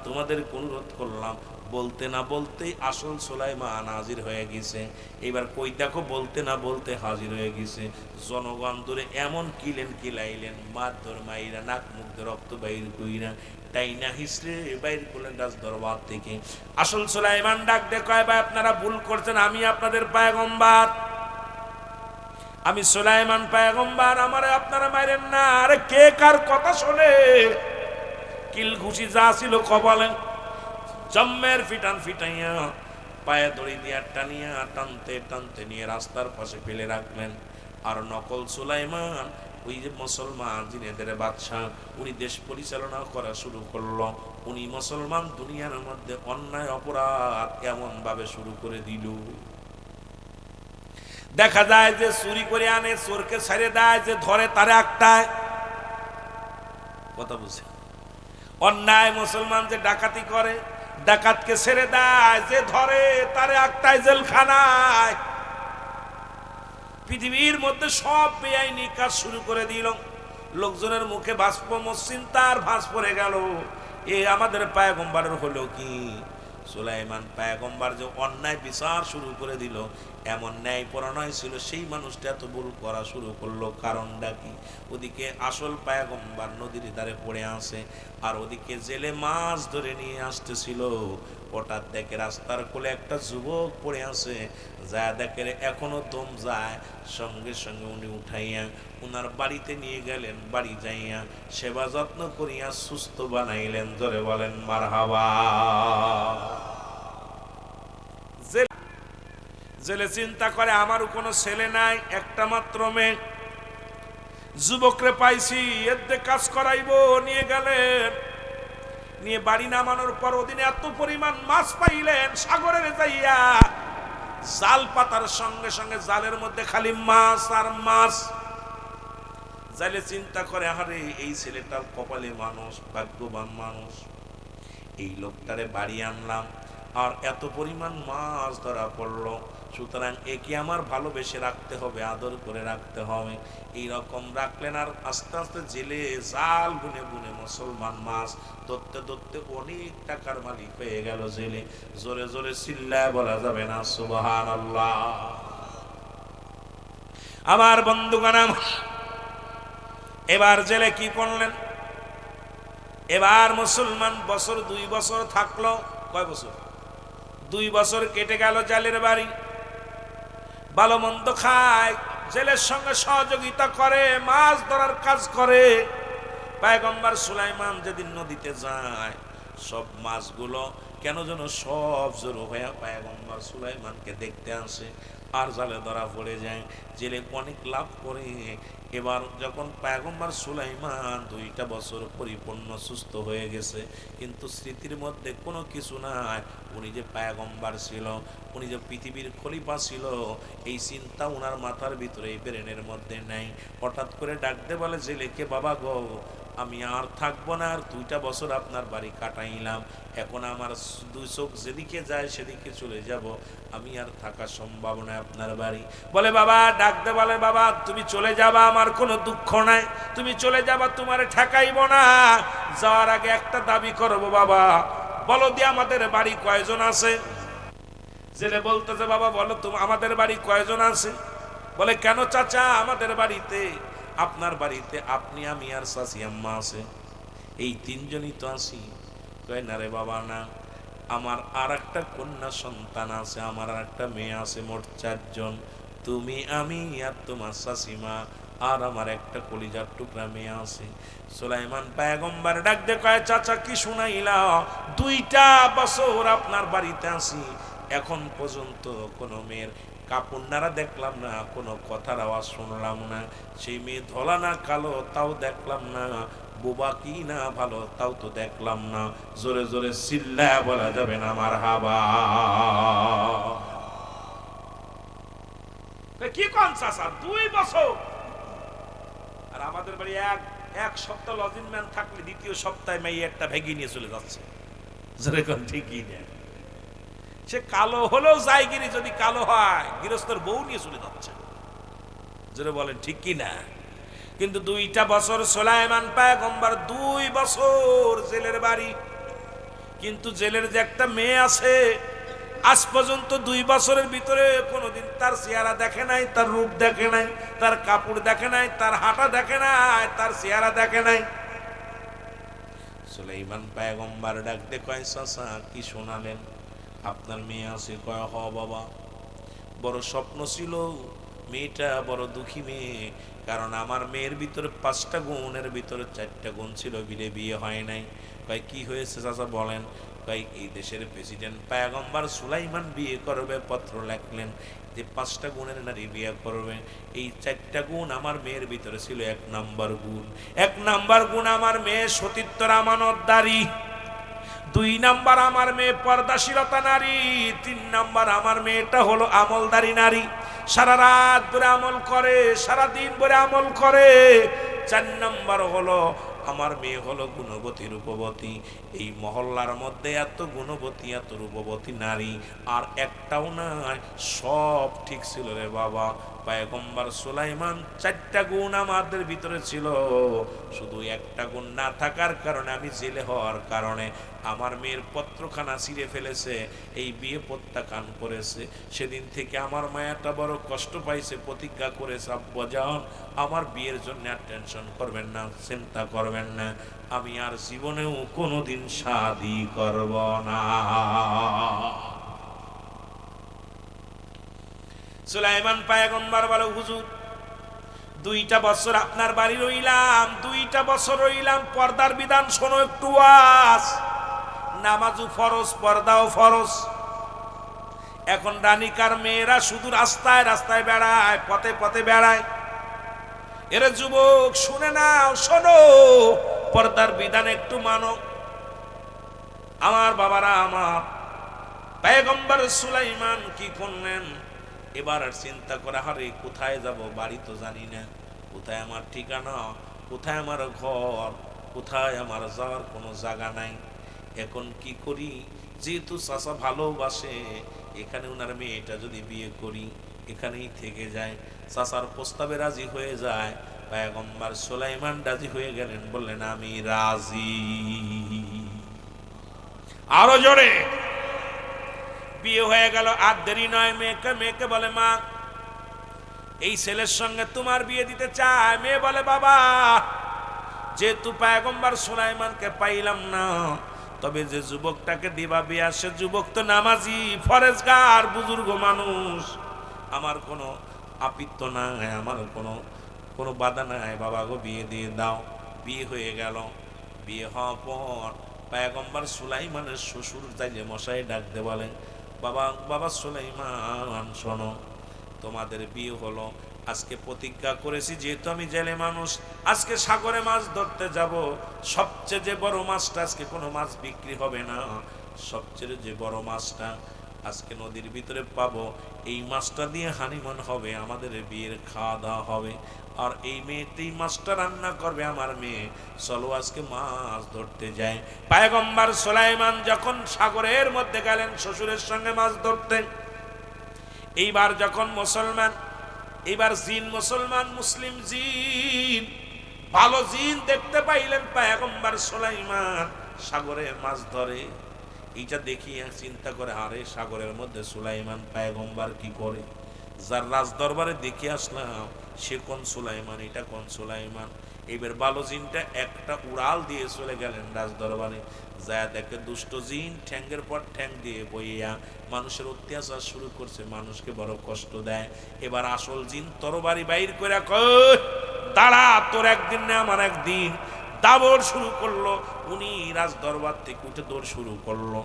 তোমাদের অনুরোধ করলাম। বলতে না বলতেই আসল সুলাইমান হাজির হয়ে গেছে। এবার কই দেখো, বলতে না বলতে হাজির হয়ে গেছে। জনগণ দূরে এমন কিলেন কিলাইলেন, মারধর মাইরা নাক মুখ দিয়ে রক্ত বাইর কইরা টাইনা হিসড়ে বাইর করলেন রাজ দরবার থেকে। আসল সুলাইমান ডাক দে কয়, ভাই আপনারা ভুল করছেন, আমি আপনাদের পয়গম্বর, আমি সুলাইমান পয়গম্বর, আমারে আপনারা মাইরেন না। আরে কে কার কথা শোনে? কিল ঘুষি যা ছিল কপালে জম্মের ফিটান ফিটাইয়া পায়ে দড়ি দিয়া টানিয়া টানতে টানতে নিয়ে রাস্তার পাশে ফেলে রাখলেন। আর নকল সুলাইমান, ওই যে মুসলমান জিনেদের বাদশা, উনি দেশ পরিচালনা করা শুরু করলো। উনি মুসলমান দুনিয়ার মধ্যে অন্যায় অপরাধ এমন ভাবে শুরু করে দিল। দেখা যায় যে চুরি করে আনে, চোরকে ছেড়ে দেয়, যে ধরে তারে আটকায়। কথা বুঝে? অন্যায় মুসলমান যে ডাকাতি করে, ডাকাতকে ছেড়ে দেয়, যে ধরে তারে আটকায় জেলখানায়। পৃথিবীর মধ্যে সব বেআইনি কাজ শুরু করে দিল। লোকজনের মুখে বাষ্প চিন্তার ভাঁজ পড়ে গেল। এ আমাদের পয়গম্বরের হলো কি? সুলাইমান পয়গম্বর যে অন্যায় বিচার শুরু করে দিল, এমন ন্যায় পরায়ণ ছিল, সেই মানুষটা এত ভুল করা শুরু করলো, কারণটা কি? ওদিকে আসল পয়গম্বর নদীর ধারে পড়ে আছে, আর ওদিকে জেলে মাছ ধরে নিয়ে আসতেছিল। হঠাৎ দেখে রাস্তার কোলে একটা যুবক পড়ে আছে, যা দেখে এখনো দম যায়। সঙ্গে সঙ্গে উনি উঠাইয়া উনার বাড়িতে নিয়ে গেলেন। বাড়ি যাইয়া সেবা যত্ন করিয়া সুস্থ বানাইলেন। জোরে বলেন মারহাবা। জেলে চিন্তা করে, আমারও কোনো ছেলে নাই, একটা মাত্র মেয়ে, যুবকরে পাইছি, এতে কাজ করাইবো। নিয়ে গেলেন। নিয়ে বাড়ি নামানোর পর ওদিনে এত পরিমাণ মাছ পাইলেন, সাগরের যাইয়া জাল পাতার সঙ্গে সঙ্গে জালের মধ্যে খালি মাছ আর মাছ। জালে চিন্তা করে, আরে এই ছেলেটা কপালে মানুষ, ভাগ্যবান মানুষ, এই লোকটারে বাড়ি আনলাম, আর এত পরিমাণ মাছ ধরা পড়লো, সুতরাং একে আমার ভালোবেসে রাখতে হবে, আদর করে রাখতে হবে। এইরকম রাখলেন। আর আস্তে আস্তে জেলে জাল বুনে বুনে মুসলমান মাছ ধরতে ধরতে অনেক টাকার মালিক হয়ে গেল জেলে। জোরে জোরে চিল্লায় বলা যাবে না সুবহানাল্লাহ। আমার বন্ধুগণ, এবার জেলে কি করলেন? এবার মুসলমান বছর 2 বছর থাকলো। কয় বছর? 2 বছর কেটে গেল। জালের বাড়ি, ভালো মন্দ খায়, জেলের সঙ্গে সহযোগিতা করে, মাছ ধরার কাজ করে। পয়গম্বর সুলাইমান যেদিন নদীতে যায়, সব মাছগুলো কেন যেন সব জড়ো হয়ে পয়গম্বর সুলাইমানকে দেখতে আসে, আর জালে ধরা পড়ে যায়। জেলে অনেক লাভ করে। এবার যখন পয়গম্বর সুলাইমান 2টা বছর পরিপূর্ণ সুস্থ হয়ে গেছে, কিন্তু স্মৃতির মধ্যে কোনো কিছু নাই। উনি যে পয়গম্বর ছিল, উনি যে পৃথিবীর খলিফা ছিল, এই চিন্তা ওনার মাথার ভিতরে, এই ব্রেনের মধ্যে নাই। হঠাৎ করে ডাকতে বলে জেলেকে, বাবা গো, আমি আর থাকবো না, আর 2টা বছর আপনার বাড়ি কাটাইলাম, এখন আমার 2 চোখ যেদিকে যায় সেদিকে চলে যাব, আমি আর থাকা সম্ভব নয় আপনার বাড়ি। বলে বাবা, ডাকতে বলে, বাবা তুমি চলে যাবা, আমার কোনো দুঃখ নাই, তুমি চলে যাবা, তোমার ঠেকাইব না। যাওয়ার আগে একটা দাবি করবো, বাবা বলো দিয়ে আমাদের বাড়ি কয়জন আছে? জেলে বলতেছে, বাবা বলো তুমি আমাদের বাড়ি কয়জন আছে? বলে, কেন চাচা, আমাদের বাড়িতে, আপনার বাড়িতে আপনি, আমি আর চাচি আম্মা আছে, এই 3 জনই তো আছি। কয় না রে বাবা, না, আমার আর একটা কন্যা সন্তান আছে, আমার আর একটা মেয়ে আছে, মোট 4 জন। তুমি আমি আর তোমার শাশুমা আর আমার একটা কলিজার টুকরা মেয়ে আছে। সুলাইমান পয়গম্বর ডাক দে কয়, চাচা কি শুনাইলা? 2টা বছর আপনার বাড়িতে আসি, এখন পর্যন্ত কোনো মেয়ের কাপড় নাড়া দেখলাম না, কোনো কথার আওয়াজ শুনলাম না। সেই মেয়ে ধলা না কালো তাও দেখলাম না, বোবা কি না ভালো তাও তো দেখলাম না। জোরে জোরে চিল্লায়া বলা যাবে না মারহাবা। কি কোন চাচা 2 বছর? আর আমাদের বাড়ি এক সপ্তাহ লজিং ম্যান থাকলে 2য় সপ্তাহে মেয়ে একটা ভেগে নিয়ে চলে যাচ্ছে। যেরকম ঠিকই না, সে কালো হলেও যায়গিরি, যদি কালো হয় গৃহস্থর বউ নিয়ে চলে যাচ্ছে। যেটা বলেন ঠিক কি না? কিন্তু 2টা বছর সুলাইমান পয়গম্বর 2 বছর জেলের বাড়ি, কিন্তু জেলের যে একটা মেয়ে আছে আজ পর্যন্ত 2 বছরের ভিতরে কোনোদিন তার চেহারা দেখে নাই, তার রূপ দেখে নাই, তার কাপড় দেখে নাই, তার হাঁটা দেখে নাই, তার চেহারা দেখে নাই। সুলাইমান পয়গম্বর ডাকতে কয়, চাচা কি শোনালেন? আপনার মেয়ে আছে? কয়, হ বাবা, বড় স্বপ্ন ছিল, মেয়েটা বড় দুঃখী মেয়ে, কারণ আমার মেয়ের ভিতরে 5টা গুণের ভিতরে 4টা গুণ ছিল, বিয়ে হয় নাই। কয় কি হয়েছে চাচা বলেন? কয় এই দেশের প্রেসিডেন্ট পয়গম্বর সুলাইমান বিয়ে করবে, পত্র লেখলেন যে 5টা গুণের নারী বিয়ে করবে। এই 4টা গুণ আমার মেয়ের ভিতরে ছিল। 1 নাম্বার গুণ, 1 নাম্বার গুণ আমার মেয়ে সতীত্বর আমানতদারি। 2 নাম্বার আমার মেয়ে পর্দাশীলতা নারী। 3 নাম্বার আমার মেয়েটা হলো আমলদারি নারী, সারা রাত ধরে আমল করে, সারা দিন ধরে আমল করে। 4 নাম্বার হলো আমার মেয়ে হলো গুণবতী রূপবতী। এই মহল্লার মধ্যে এত গুণবতী এত রূপবতী নারী আর একটাও নাই, সব ঠিক ছিল রে বাবা। পয়গম্বর সুলাইমান 4টা গুণ আমাদের ভিতরে ছিল, শুধু একটা গুণ না থাকার কারণে, আমি জেলে হওয়ার কারণে আমার মেয়ের পত্রখানা ছিঁড়ে ফেলেছে, এই বিয়ে প্রত্যাখ্যান করেছে। সেদিন থেকে আমার মায়াটা বড় কষ্ট পাইছে, প্রতিজ্ঞা করেছে, আব্বাজান আমার বিয়ের জন্য আর টেনশন করবেন না, চিন্তা করবেন না, আমি আর জীবনেও কোনোদিন শাদী করব না। সুলাইমান পয়গম্বর বলে, হুজুর 2টা বছর আপনার বাড়ি রইলাম, 2টা বছর রইলাম, পর্দার বিধান শোনো একটু। আজ নামাজও ফরজ, পর্দাও ফরজ। এখন রানিকার মেয়েরা শুধু রাস্তায় রাস্তায় বেড়ায়, পথে পথে বেড়ায়। এরা যুবক শুনে নাও, শোনো, পর্দার বিধান একটু মানো। আমার বাবারা, আমার পয়গম্বর সুলাইমান কি করলেন? এবার আর চিন্তা করা, হারে কোথায় যাব, বাড়ি তো জানি না, কোথায় আমার ঠিকানা, কোথায় আমার ঘর, কোথায় আমার যাওয়ার কোনো জায়গা নাই। এখন কি করি? যেহেতু চাচা ভালোবাসে, এখানে ওনার মেয়েটা যদি বিয়ে করি, এখানেই থেকে যায়। চাচার প্রস্তাবে রাজি হয়ে যায়। পয়গম্বর সুলাইমান রাজি হয়ে গেলেন, বললেন আমি রাজি। আরো জোরে। বিয়ে হয়ে গেল, আর দেরি নয়। মেয়েকে বলে, মা এই ছেলের সঙ্গে তোমার বিয়ে দিতে চায়। মেয়ে বলে, বাবা যেহেতু পয়গম্বর সুলাইমানকে পাইলাম না, তবে যে যুবকটাকে দিবা বিয়া, সে যুবক তো নামাজি, ফরেজগার, বুজুর্গ মানুষ, আমার কোনো আপত্তি নাই, আমার কোনো বাধা নাই, বাবা গো বিয়ে দিয়ে দাও। বিয়ে হয়ে গেল। বিয়ে হওয়ার পর পয়গম্বর সুলাইমানের শ্বশুর যাইলে মশাই ডাকতে বলেন, বাবা সুলাইমান শোনো, তোমাদের বিয়ে হলো, আজকে প্রতিজ্ঞা করেছি, যেহেতু আমি জেলে মানুষ, আজকে সাগরে মাছ ধরতে যাব। সবচেয়ে যে বড় মাছটা, আজকে কোনো মাছ বিক্রি হবে না, সবচেয়ে যে বড় মাছটা আজকে নদীর ভিতরে পাবো, এই মাছটা দিয়ে হানিমুন হবে, আমাদের বিয়ের খাওয়া দাওয়া হবে। আর এই মেয়েতেই মাছটা রান্না করবে আমার মেয়ে। চলো আজকে মাছ ধরতে যাই। পয়গম্বর সুলাইমান যখন সাগরের মধ্যে গেলেন শ্বশুরের সঙ্গে মাছ ধরতে, এইবার যখন মুসলমান, এবার জিন মুসলমান, মুসলিম জিন, ভালো জিন দেখতে পাইলেন পয়গম্বর সুলাইমান সাগরে মাছ ধরে। এইটা দেখিয়ে চিন্তা করে, আরে সাগরের মধ্যে সুলাইমান পয়গম্বর কি করে? যার রাজ দরবারে দেখে আসলাম, সে কোন সুলাইমান, এটা কোন সুলাইমান? এবার ভালো জিনটা একটা উড়াল দিয়ে চলে গেলেন রাজ দরবারে, যা দেখে দুষ্ট জিন ঠ্যাঙ্গের পর ঠ্যাং দিয়ে বইয়া মানুষের অত্যাচার শুরু করছে, মানুষকে বড় কষ্ট দেয়। এবার আসল জিন তরবারি বাইর করে কয়, দাঁড়া, তোর একদিন না আমার একদিন। দাবড় শুরু করলো, উনি রাজ দরবার থেকে উঠে দৌড় শুরু করলো,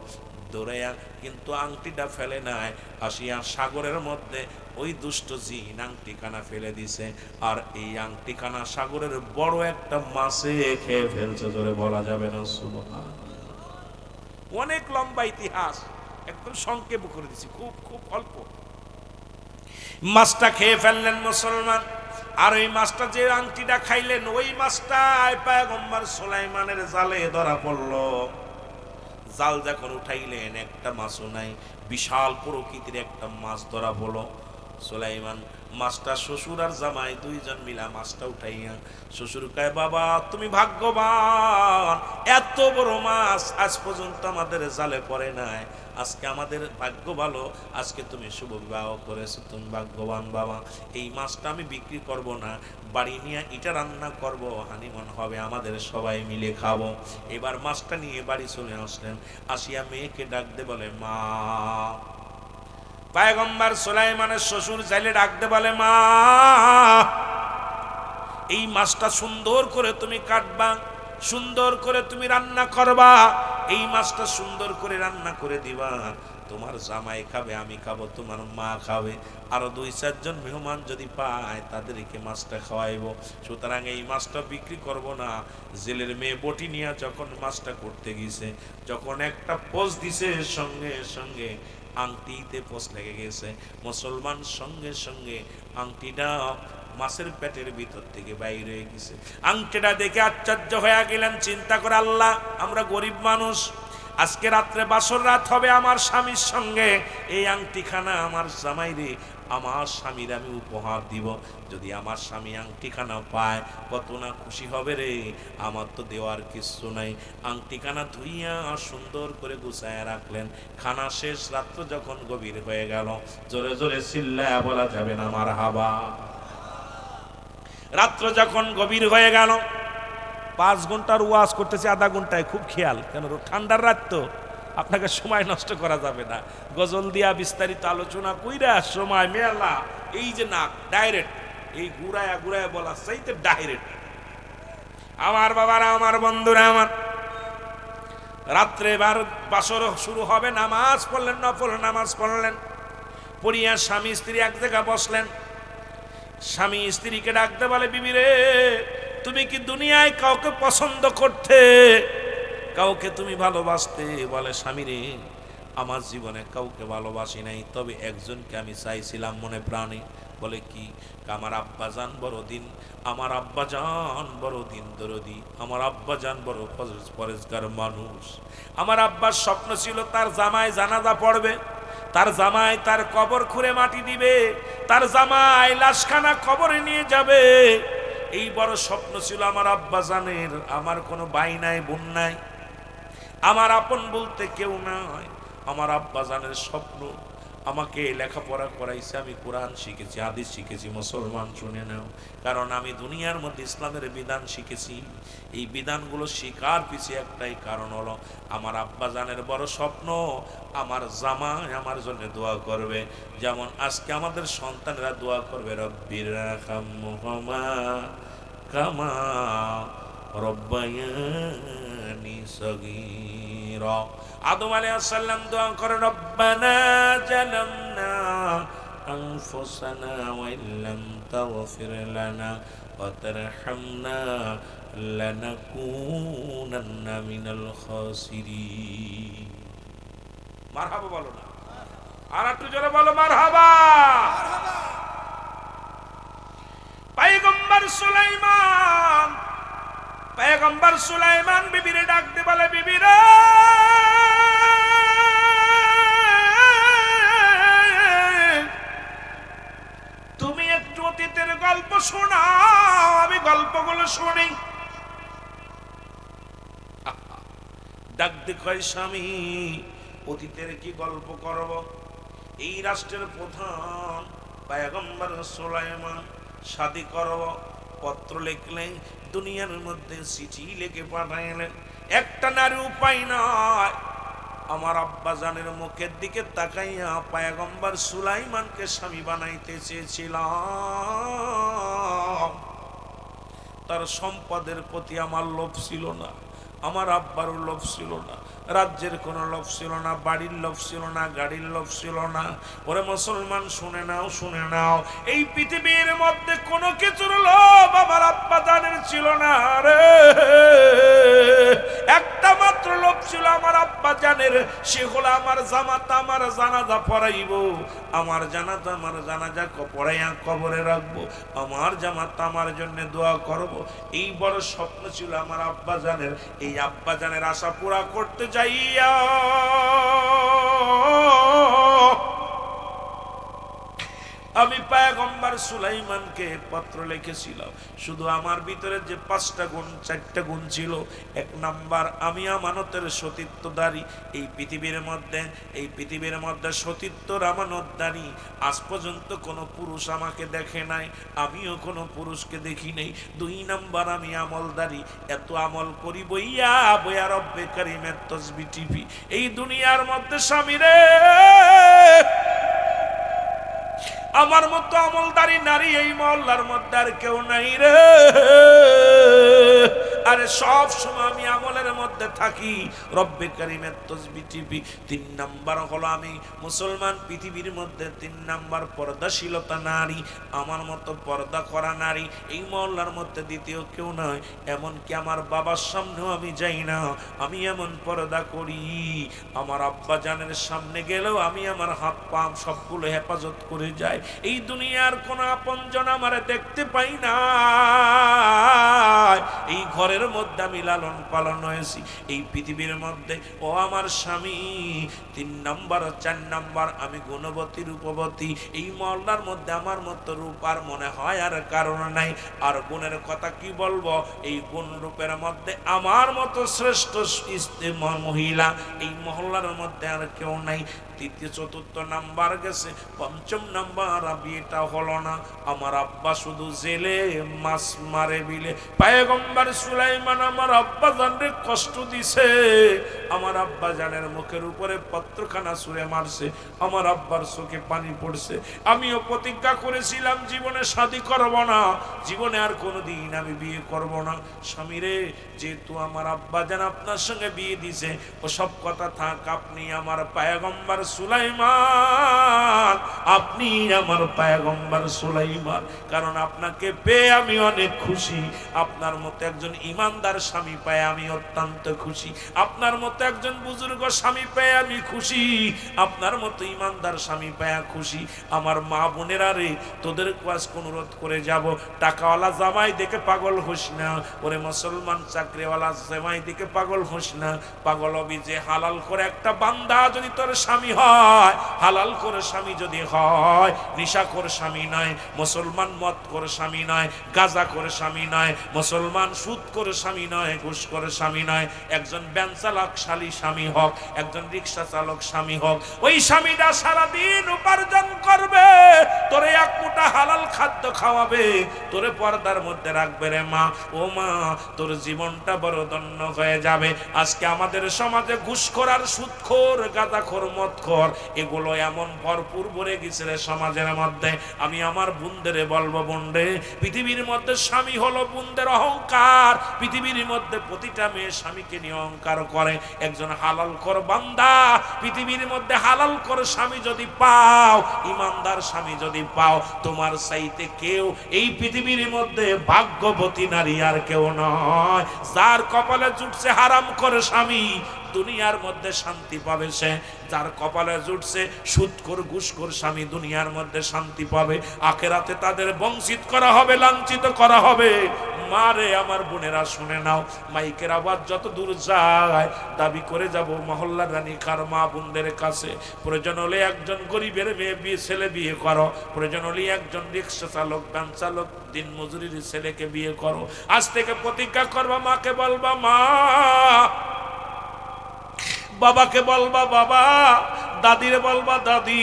দৌড়াইয়া কিন্তু আংটিটা ফেলে নাই, আসিয়া সাগরের মধ্যে ওই দুষ্ট জিন আংটিখানা ফেলে দিছে। আর এই আংটিখানা সাগরের বড় একটা মাছে খেয়ে ফেলছে, জোরে বলা যাবে না সুবহান। অনেক লম্বা ইতিহাস, একদম সংক্ষেপ করে দিছি, খুব খুব অল্প। মাছটা খেয়ে ফেললেন মুসলমান। আর ওই মাছটা যে আংটিটা খাইলেন, ওই মাছটা পয়গম্বর সুলাইমানের জালে ধরা পড়লো। জাল যখন উঠাইলেন, একটা মাছও নাই, বিশাল প্রকৃতির একটা মাছ ধরা পড়লো। সুলাইমান মাছটা, শ্বশুর আর জামাই দুইজন মিলা মাছটা উঠাইয়া, শ্বশুর কয়, বাবা তুমি ভাগ্যবান, এত বড় মাছ আজ পর্যন্ত আমাদের জালে পড়ে নাই, আজকে আমাদের ভাগ্য ভালো, আজকে তুমি শুভ বিবাহ করেছো, তুমি ভাগ্যবান বাবা। এই মাছটা আমি বিক্রি করব না, বাড়ি নিয়ে এটা রান্না করব, হানিমন হবে, আমাদের সবাই মিলে খাবো। এবার মাছটা নিয়ে বাড়ি চলে আসলেন, আসিয়া মেয়েকে ডাক দে বলে, মা। পয়গম্বর সুলাইমানের শ্বশুর চাইলে ডাকতে বলে, মা, এই মাছটা সুন্দর করে তুমি কাটবা, সুন্দর করে তুমি রান্না করবা, এই মাছটা সুন্দর করে রান্না করে দিবা, তোমার জামাই খাবে, আমি খাবো, তোমার মা খাবে, আরো 2-4 জন মেহমান যদি পায় তাদেরকে মাছটা খাওয়াইবো। সুতরাং এই মাছটা বিক্রি করব না। জেলের মেয়ে বটি নিয়ে যখন মাছটা করতে গেছে, যখন একটা পোজ দিছে, সঙ্গে সঙ্গে আংটিতে পোষ লেগে গেছে। মুসলমান সঙ্গে সঙ্গে আংটিটা মাছের পেটের ভিতর থেকে বাইরে হয়ে গেছে। আংটিটা দেখে আশ্চর্য হয়ে গেলেন, চিন্তা করে, আল্লাহ, আমরা গরিব মানুষ, আজকে রাত্রে বাসর রাত হবে আমার স্বামীর সঙ্গে, এই আংটিখানা আমার জামাইরে, আমার স্বামীর আমি উপহার দিব, যদি আমার স্বামী আংটিখানা পায় কত না খুশি হবে রে, আমার তো দেওয়ার কিছু নাই। আংটিখানা ধুইয়া সুন্দর করে গুছায় রাখলেন। খানা শেষ, রাত্র যখন গভীর হয়ে গেল, জোরে জোরে চিল্লায়া বলা যাবে না মারহাবা। রাত্র যখন গভীর হয়ে গেল, 5 ঘন্টার ওয়াজ করতেছি, আধা ঘন্টায়, খুব খেয়াল, কেন ঠান্ডার রাত তো, আপনাকে সময় নষ্ট করা যাবে না। গজল দিয়া বিস্তারিত আলোচনা কইরা সময় মেলা, এই যে না ডাইরেক্ট, এই ঘুরায়া ঘুরায়া বলা চাইতে ডাইরেক্ট। আমার বাবারা, আমার বন্ধুরা, আমার রাত্রে এবার বাসর শুরু হবে, নামাজ পড়লেন, নফল নামাজ পড়লেন, পড়িয়া স্বামী স্ত্রী এক জায়গা বসলেন। স্বামী স্ত্রীকে ডাকতে বলে, বিবি রে, তুমি কি দুনিয়ায় কাউকে পছন্দ করতে, কাউকে তুমি ভালোবাসতে? বলে, স্বামী রে, আমার জীবনে কাউকে ভালোবাসি নাই, তবে একজনকে আমি চাইছিলাম মনে প্রাণে। বলে, কি? আমার আব্বাজান বড় দিন, আমার আব্বাজান বড় দিন দরদি, আমার আব্বাজান বড় পরেজগার মানুষ। আমার আব্বার স্বপ্ন ছিল তার জামাই জানাজা পড়বে, তার জামাই তার কবর খুঁড়ে মাটি দিবে, তার জামাই লাশখানা কবরে নিয়ে যাবে। এই বড় স্বপ্ন ছিল আমার আব্বাজানের। আমার কোনো ভাই নাই, বোন নাই, আমার আপন বলতে কেউ নাই। আমার আব্বাজানের স্বপ্ন, আমাকে লেখাপড়া করাইছে, আমি কোরআন শিখেছি, হাদিস শিখেছি। মুসলমান শুনে নাও, কারণ আমি দুনিয়ার মধ্যে ইসলামের বিধান শিখেছি। এই বিধানগুলো শিকার পিছিয়ে একটাই কারণ হলো, আমার আব্বাজানের বড় স্বপ্ন, আমার জামাই আমার জন্য দোয়া করবে। যেমন আজকে আমাদের সন্তানরা দোয়া করবে, রব্বির রাহমহুমা কামা রব্বায়ানি সগীরা। আদম আলাইহিস সালাম দোয়া করেন, রব্বানা জালামনা আনফুসানা ওয়া ইল্লাম তাগফির লানা ওয়া তারহামনা লানাকুনান্না মিনাল খাসিরিন। মারহাবা বলো না, আর একটু জোরে বলো মারহাবা। পয়গম্বর সুলাইমান, পয়গম্বর সুলাইমান বিবিরে ডাকতে বলে, বিবিরা, তুমি একটু অতীতের গল্প শোনাও, আমি গল্পগুলো শুনি। ডাকতে কয়, স্বামী, অতীতের কি গল্প করব? এই রাষ্ট্রের প্রধান পয়গম্বর সুলাইমান শাদী করব, পত্র লিখলেন, দুনিয়ার মধ্যে চিঠি লিখে পাঠাইলেন। একটা নারী উপায় নয়, আমার আব্বা জানের মুখের দিকে তাকাইয়া পয়গম্বর সুলাইমানকে স্বামী বানাইতে চেয়েছিলাম। তার সম্পদের প্রতি আমার লোভ ছিল না, আমার আব্বারও লোভ ছিল না, রাজ্যের কোনো লোভ ছিল না, বাড়ির লোভ ছিল না, গাড়ির লোভ ছিল না। ওরে মুসলমান শুনে নাও, শুনে নাও, এই পৃথিবীর মধ্যে কোনো কিছুর লোভ আমার আব্বা জানের ছিল না রে। একটা মাত্র লোভ ছিল আমার আব্বা জানের, সে হলো আমার জামাতা আমার জানাজা পড়াইব, আমার জানাজা পড়াইয়া কবরে রাখবো, আমার জামাতা আমার জন্য দোয়া করব। এই বড় স্বপ্ন ছিল আমার আব্বা জানের। এই আব্বা জানের আশা পুরা করতে যাইয়া আমি পয়গম্বর সুলাইমানকে পত্র লিখেছিলাম। শুধু আমার ভিতরে যে 5টা গুণ 4টা গুণ ছিল। 1 নাম্বার, আমি আমানতের সতীত্বদারী। এই পৃথিবীর মধ্যে সতীত্বর আমানতদারী। আজ পর্যন্ত কোনো পুরুষ আমাকে দেখে নাই, আমিও কোনো পুরুষকে দেখি নাই। 2 নাম্বার, আমি আমলদারী। এত আমল করি বইয়া বইয়া রব্বে কারিমের তসবিহ টিপি। এই দুনিয়ার মধ্যে স্বামীরে আমার মতো আমলদারি নারী এই মহল্লার মধ্যে আর কেউ নাই রে। আরে সব সময় আমি আমলের মধ্যে থাকি, রব্বে কারিমের তসবিহ টিপি। 3 নাম্বার হলো আমি মুসলমান পৃথিবীর মধ্যে 3 নাম্বার পর্দাশীলতা নারী। আমার মতো পর্দা করা নারী এই মহল্লার মধ্যে দ্বিতীয় কেউ নয়। এমনকি আমার বাবার সামনেও আমি যাই না, আমি এমন পর্দা করি। আমার আব্বা জানের সামনে গেলেও আমি আমার হাত পা সবগুলো হেফাজত করে যাই। এই দুনিয়ার কোন আপনজন আমার দেখতে পাই না। এই ঘরের মধ্যে আমি লালন পালন হয়েছি। এই পৃথিবীর মধ্যে ও আমার স্বামী 3 নাম্বার 4 নাম্বার, আমি গুণবতী রূপবতী। এই মহল্লার মধ্যে আমার মতো রূপ আর মনে হয় আর কারণ নাই। আর গুণের কথা কি বলবো, এই গুণ রূপের মধ্যে আমার মতো শ্রেষ্ঠ মহিলা এই মহল্লার মধ্যে আর কেউ নাই। 3য় 4র্থ নাম্বার গেছে, 5ম নাম্বার বিয়েটা হলো না। আমার আব্বা শুধু জেলে মাছ মারে বিলে। পয়গম্বর সুলাইমান আমার আব্বা জানরে কষ্ট দিছে। আমার আব্বা জানের মুখের উপরে পত্রখানা ছুঁড়ে মারছে, আমার আব্বার চোখে পানি পড়ছে। আমিও প্রতিজ্ঞা করেছিলাম জীবনে শাদী করব না, জীবনে আর কোনোদিন আমি বিয়ে করব না। স্বামীরে, যেহেতু আমার আব্বা জান আপনার সঙ্গে বিয়ে দিছে, ও সব কথা থাক, আপনি আমার পয়গম্বর সুলাইমান, আপনি আমার পয়গম্বর সুলাইমান। কারণ আপনাকে পেয়ে আমি অনেক খুশি। আপনার মতো একজন ইমানদার স্বামী পেয়ে আমি অত্যন্ত খুশি। আপনার মতো একজন বুজুর্গ স্বামী পেয়ে আমি খুশি। আপনার মতো ইমানদার স্বামী পেয়ে খুশি। আমার মা বোনেরা রে, তোদের কাছে অনুরোধ করে যাব, টাকাওয়ালা জামাই দেখে পাগল হোস না। ওরে মুসলমান চাকরিওয়ালা জামাই দেখে পাগল হোস না। পাগল হবি যে হালাল করে একটা বান্দা যদি তোর স্বামী হয়, হালাল করে স্বামী যদি হয়, নিশাখোর স্বামী নয় মুসলমান, মদ করে স্বামী নয়, গাঁজা করে স্বামী নয় মুসলমান, সুদ করে স্বামী নয়, ঘুষ করে স্বামী নয়। একজন ভ্যান চালক স্বামী হোক, একজন রিক্সা চালক স্বামী হোক, ওই স্বামীটা সারাদিন উপার্জন করবে, তোরে 1 মুঠা হালাল খাদ্য খাওয়াবে, তোরে পর্দার মধ্যে রাখবে রে মা। ও মা, তোর জীবনটা বড় ধন্য হয়ে যাবে। আজকে আমাদের সমাজে ঘুষখোর আর সুদখোর, গাঁজাখোর, মদখোর, এগুলো এমন ভরপুর ভরে গেছে রে সমাজের মধ্যে। আমি আমার বোনদের বলবো, বোনরে, পৃথিবীর মধ্যে স্বামী হলো বোনদের অহংকার। পৃথিবীর মধ্যে প্রতিটা মেয়ে স্বামীকে নিয়ে অহংকার করে। একজন হালাল কর বান্দা, পৃথিবীর মধ্যে হালাল করে স্বামী যদি পাও, ইমানদার স্বামী যদি পাও, তোমার চাইতে কেউ এই পৃথিবীর মধ্যে ভাগ্যবতী নারী আর কেউ নয়। যার কপালে জুটছে হারাম করে স্বামী, দুনিয়ার মধ্যে শান্তি পাবে সে। যার কপালে জুটছে সুদখোর ঘুষখোর স্বামী, দুনিয়ার মধ্যে শান্তি পাবে, আখেরাতে তাদের বঞ্চিত করা হবে, লাঞ্ছিত করা হবে। মারে আমার বোনেরা শুনে নাও, মাইকের আওয়াজ যত দূর যায় দাবি করে যাব মহল্লার রানী কার মা বোনদের কাছে, প্রয়োজন হলে একজন গরিবের মেয়ে ছেলে বিয়ে করো, প্রয়োজন হলে একজন রিক্সা চালক, ভ্যান চালক, দিন মজুরির ছেলেকে বিয়ে করো। আজ থেকে প্রতিজ্ঞা করবা, মাকে বলবা মা, বাবাকে বলবা বাবা, দাদিরে বলবা, দাদি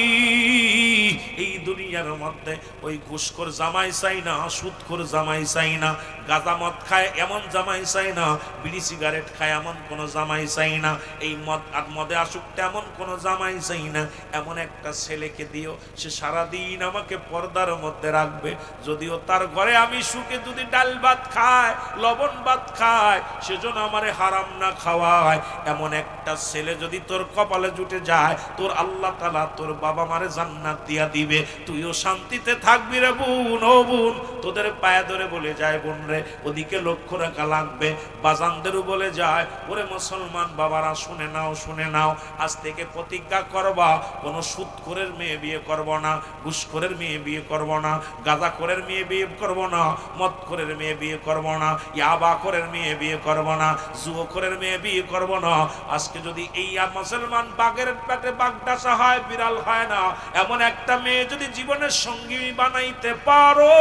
এই দুনিয়ার মধ্যে ওই ঘুষখোর জামাই চাই না, সুদখোর জামাই চাই না, গাঁজা মদ খায় এমন জামাই চাই না, বিড়ি সিগারেট খায় এমন কোন জামাই চাই না, এই মদ আর মদে আসক্ত এমন কোন জামাই চাই না। এমন একটা ছেলেকে দিও সে সারাদিন আমাকে পর্দার মধ্যে রাখবে, যদিও তার ঘরে আমি সুখে যদি ডাল ভাত খায়, লবণ ভাত খায়, সেজন্য আমারে হারাম না খাওয়ায়। এমন একটা ছেলে যদি তোর কপালে জুটে যায়, তোর আল্লাহ তাআলা তোর বাবা মারে জান্নাত দিয়া দিবে, তুইও শান্তিতে থাকবি রে বোন। ও বোন, তোদের পায়ে ধরে বলে যায় বোন রে, ওদিকে লক্ষ্য রাখা লাগবে। বাজানদেরও বলে যায়, ওরে মুসলমান বাবারা শুনে নাও, শুনে নাও, আজ থেকে প্রতিজ্ঞা করবা কোনো সুদখোরের মেয়ে বিয়ে করব না, ঘুষখোরের মেয়ে বিয়ে করব না, গাঁজাখোরের মেয়ে বিয়ে করব না, মদখোরের মেয়ে বিয়ে করব না, ইয়াবাখোরের মেয়ে বিয়ে করব না, জুয়াখোরের মেয়ে বিয়ে করব না। আজকে যদি এই মুসলমান বাঘের পেটে বাগডাসা হয়, বিড়াল হয় না, এমন একটা মেয়ে যদি জীবনের সঙ্গী বানাইতে পারো,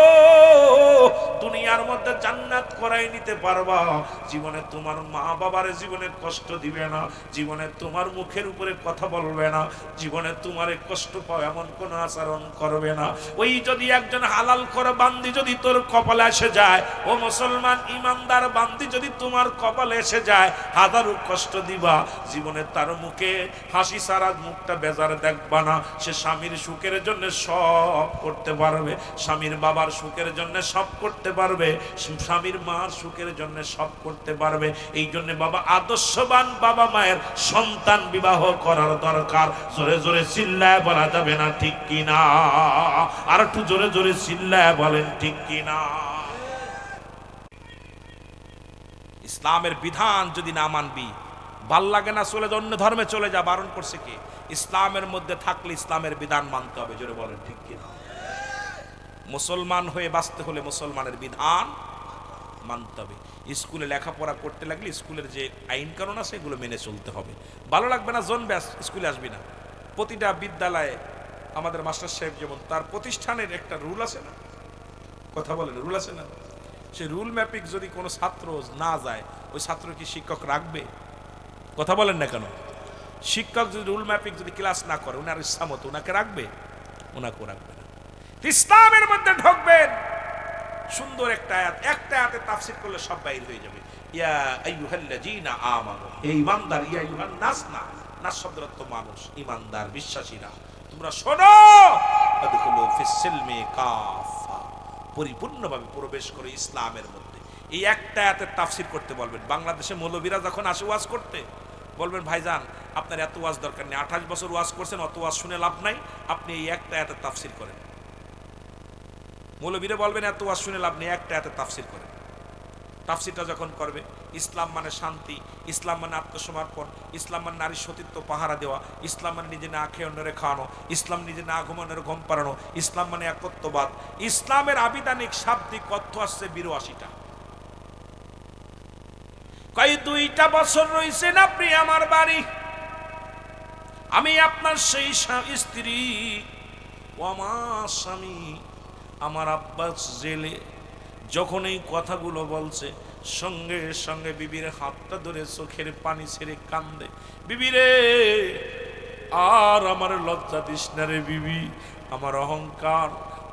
দুনিয়ার মধ্যে জান্নাত করাই নিতে পারবা। জীবনে তোমার মা বাবারে জীবনে কষ্ট দিবে না, জীবনে তোমার মুখের উপরে কথা বলবে না, জীবনে তোমারে কষ্ট পাও এমন কোন আচরণ করবে না। ওই যদি একজন হালাল করে বান্দি যদি তোর কপালে এসে যায়, ও মুসলমান ইমানদার বান্দি যদি তোমার কপালে এসে যায়, হাজারো কষ্ট দিবা, জীবনে তার মুখে হাসি সারা মুখটা বেজার দেখবা না। সে স্বামীর সুখের জন্য সব করতে পারবে, স্বামীর বাবার সুখের জন্য সব করতে পারবে, স্বামীর মার সুখের জন্য সব করতে পারবে। এই জন্য বাবা, আদর্শবান বাবা মায়ের সন্তান বিবাহ করার দরকার। জোরে জোরে চিল্লায় বলা যাবে না ঠিক কিনা? আর একটু জোরে জোরে চিল্লায় বলেন ঠিক কিনা? ইসলামের বিধান যদি না মানবি, ভাল লাগে না চলে যা, অন্য ধর্মে চলে যা, বারণ করছে কি? ইসলামের মধ্যে থাকলে ইসলামের বিধান মানতে হবে। জোরে বলেন ঠিক কিনা? মুসলমান হয়ে বাঁচতে হলে মুসলমানের বিধান মানতে হবে। স্কুলে লেখাপড়া করতে লাগলে স্কুলের যে আইন কানুন আছে এগুলো মেনে চলতে হবে। ভালো লাগবে না জন ব্যাস স্কুলে আসবি না। প্রতিটা বিদ্যালয়ে আমাদের মাস্টার সাহেব যেমন তার প্রতিষ্ঠানের একটা রুল আছে না, কথা বলেন, রুল আছে না? সেই রুল ম্যাপিক যদি কোনো ছাত্র না যায়, ওই ছাত্র কি শিক্ষক রাখবে? কথা বলেন না কেন? শিক্ষক যদি রুল ম্যাপিক যদি ক্লাস না করে, ওনার ইচ্ছা মতো ওনাকে রাখবে? ওনাকেও রাখবে না। ইসলামের মধ্যে ঢুকবেন, সুন্দর একটা আয়াত, একটা আয়াতে তাফসীর করলে সব বাইর হয়ে যাবে। ইয়া আইয়ুহাল্লাযীনা আমানু, হে ঈমানদার, ইয়া আইয়ুহান নাস না, নাস শব্দের অর্থ মানুষ, ঈমানদার বিশ্বাসীরা, তোমরা শোনো, আদখুলু ফিস সিলমি কাফা, পরিপূর্ণভাবে প্রবেশ করে ইসলামের মধ্যে। এই একটা আয়াতের তাফসীর করতে বলবেন। বাংলাদেশে মৌলবীরা যখন আসে ওয়াজ করতে, বলবেন ভাইজান আপনার এত ওয়াজ দরকার নেই, 28 বছর ওয়াজ করছেন, অত ওয়াজ শুনে লাভ নাই, আপনি এই একটা আয়াতের তাফসীর করেন। মৌলবীরা বলবেন এত ওয়াজ শুনে লাভ নেই, একটা আয়াতের তাফসীর করেন। তাফসীরটা যখন করবে, ইসলাম মানে শান্তি, ইসলাম মানে আত্মসমর্পণ, ইসলাম মানে নারীর সতীত্ব পাহারা দেওয়া, ইসলাম মানে নিজে না খেয়ে অন্যরে খাওয়ানো, ইসলাম নিজে না ঘুমানোর ঘুম পাড়ানো, ইসলাম মানে একত্ববাদ। ইসলামের আবিধানিক শাব্দিক অর্থ আসছে 82টা। কই 2টা বছর রইছেন আপনি আমার বাড়ি, আমি আপনার সেই স্ত্রী, ও আমার স্বামী, আমার আব্বাস জেলে। যখন এই কথাগুলো বলছে, সঙ্গে সঙ্গে বিবির হাতটা ধরে চোখের পানি ছেড়ে কান্দে, বিবি রে আর আমার লজ্জা দিস না রে বিবি, আমার অহংকার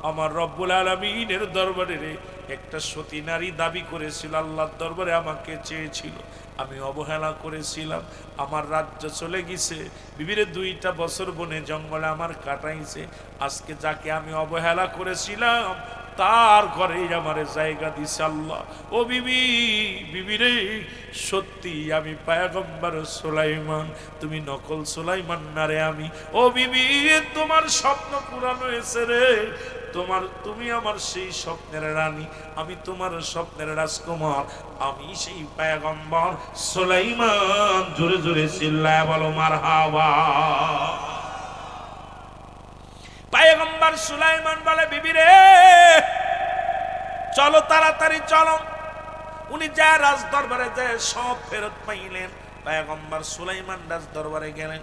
আমার রব্বুল আলামিনের দরবারে রে একটা সতী নারী দাবি করেছিল, আল্লাহর দরবারে আমাকে চেয়েছিল, আমি অবহেলা করেছিলাম, আমার রাজ্য চলে গেছে। বিবিরে 2টা বছর বনে জঙ্গলে আমার কাটাইছে, আজকে যাকে আমি অবহেলা করেছিলাম তার ঘরেই আমার জায়গা দিছে আল্লাহ। ও বিবি, বিবি রে সত্যি আমি পয়গম্বর সুলাইমান, তুমি নকল সুলাইমান না রে আমি। ও বিবি, তোমার স্বপ্ন পূরণ হয়েছে রে, তুমি আমার সেই স্বপ্নের রানী, আমি তোমার স্বপ্নের রাজকুমার, আমি সেই পয়গম্বর সুলাইমান। জোরে জোরে চিল্লায় বলো মারহাবা। পয়গম্বর সুলাইমান বলে, বিবি রে চলো তাড়াতাড়ি চলো। উনি যা রাজ দরবারে যায় সব ফেরত পাইলেন। পয়গম্বর সুলাইমান রাজ দরবারে গেলেন।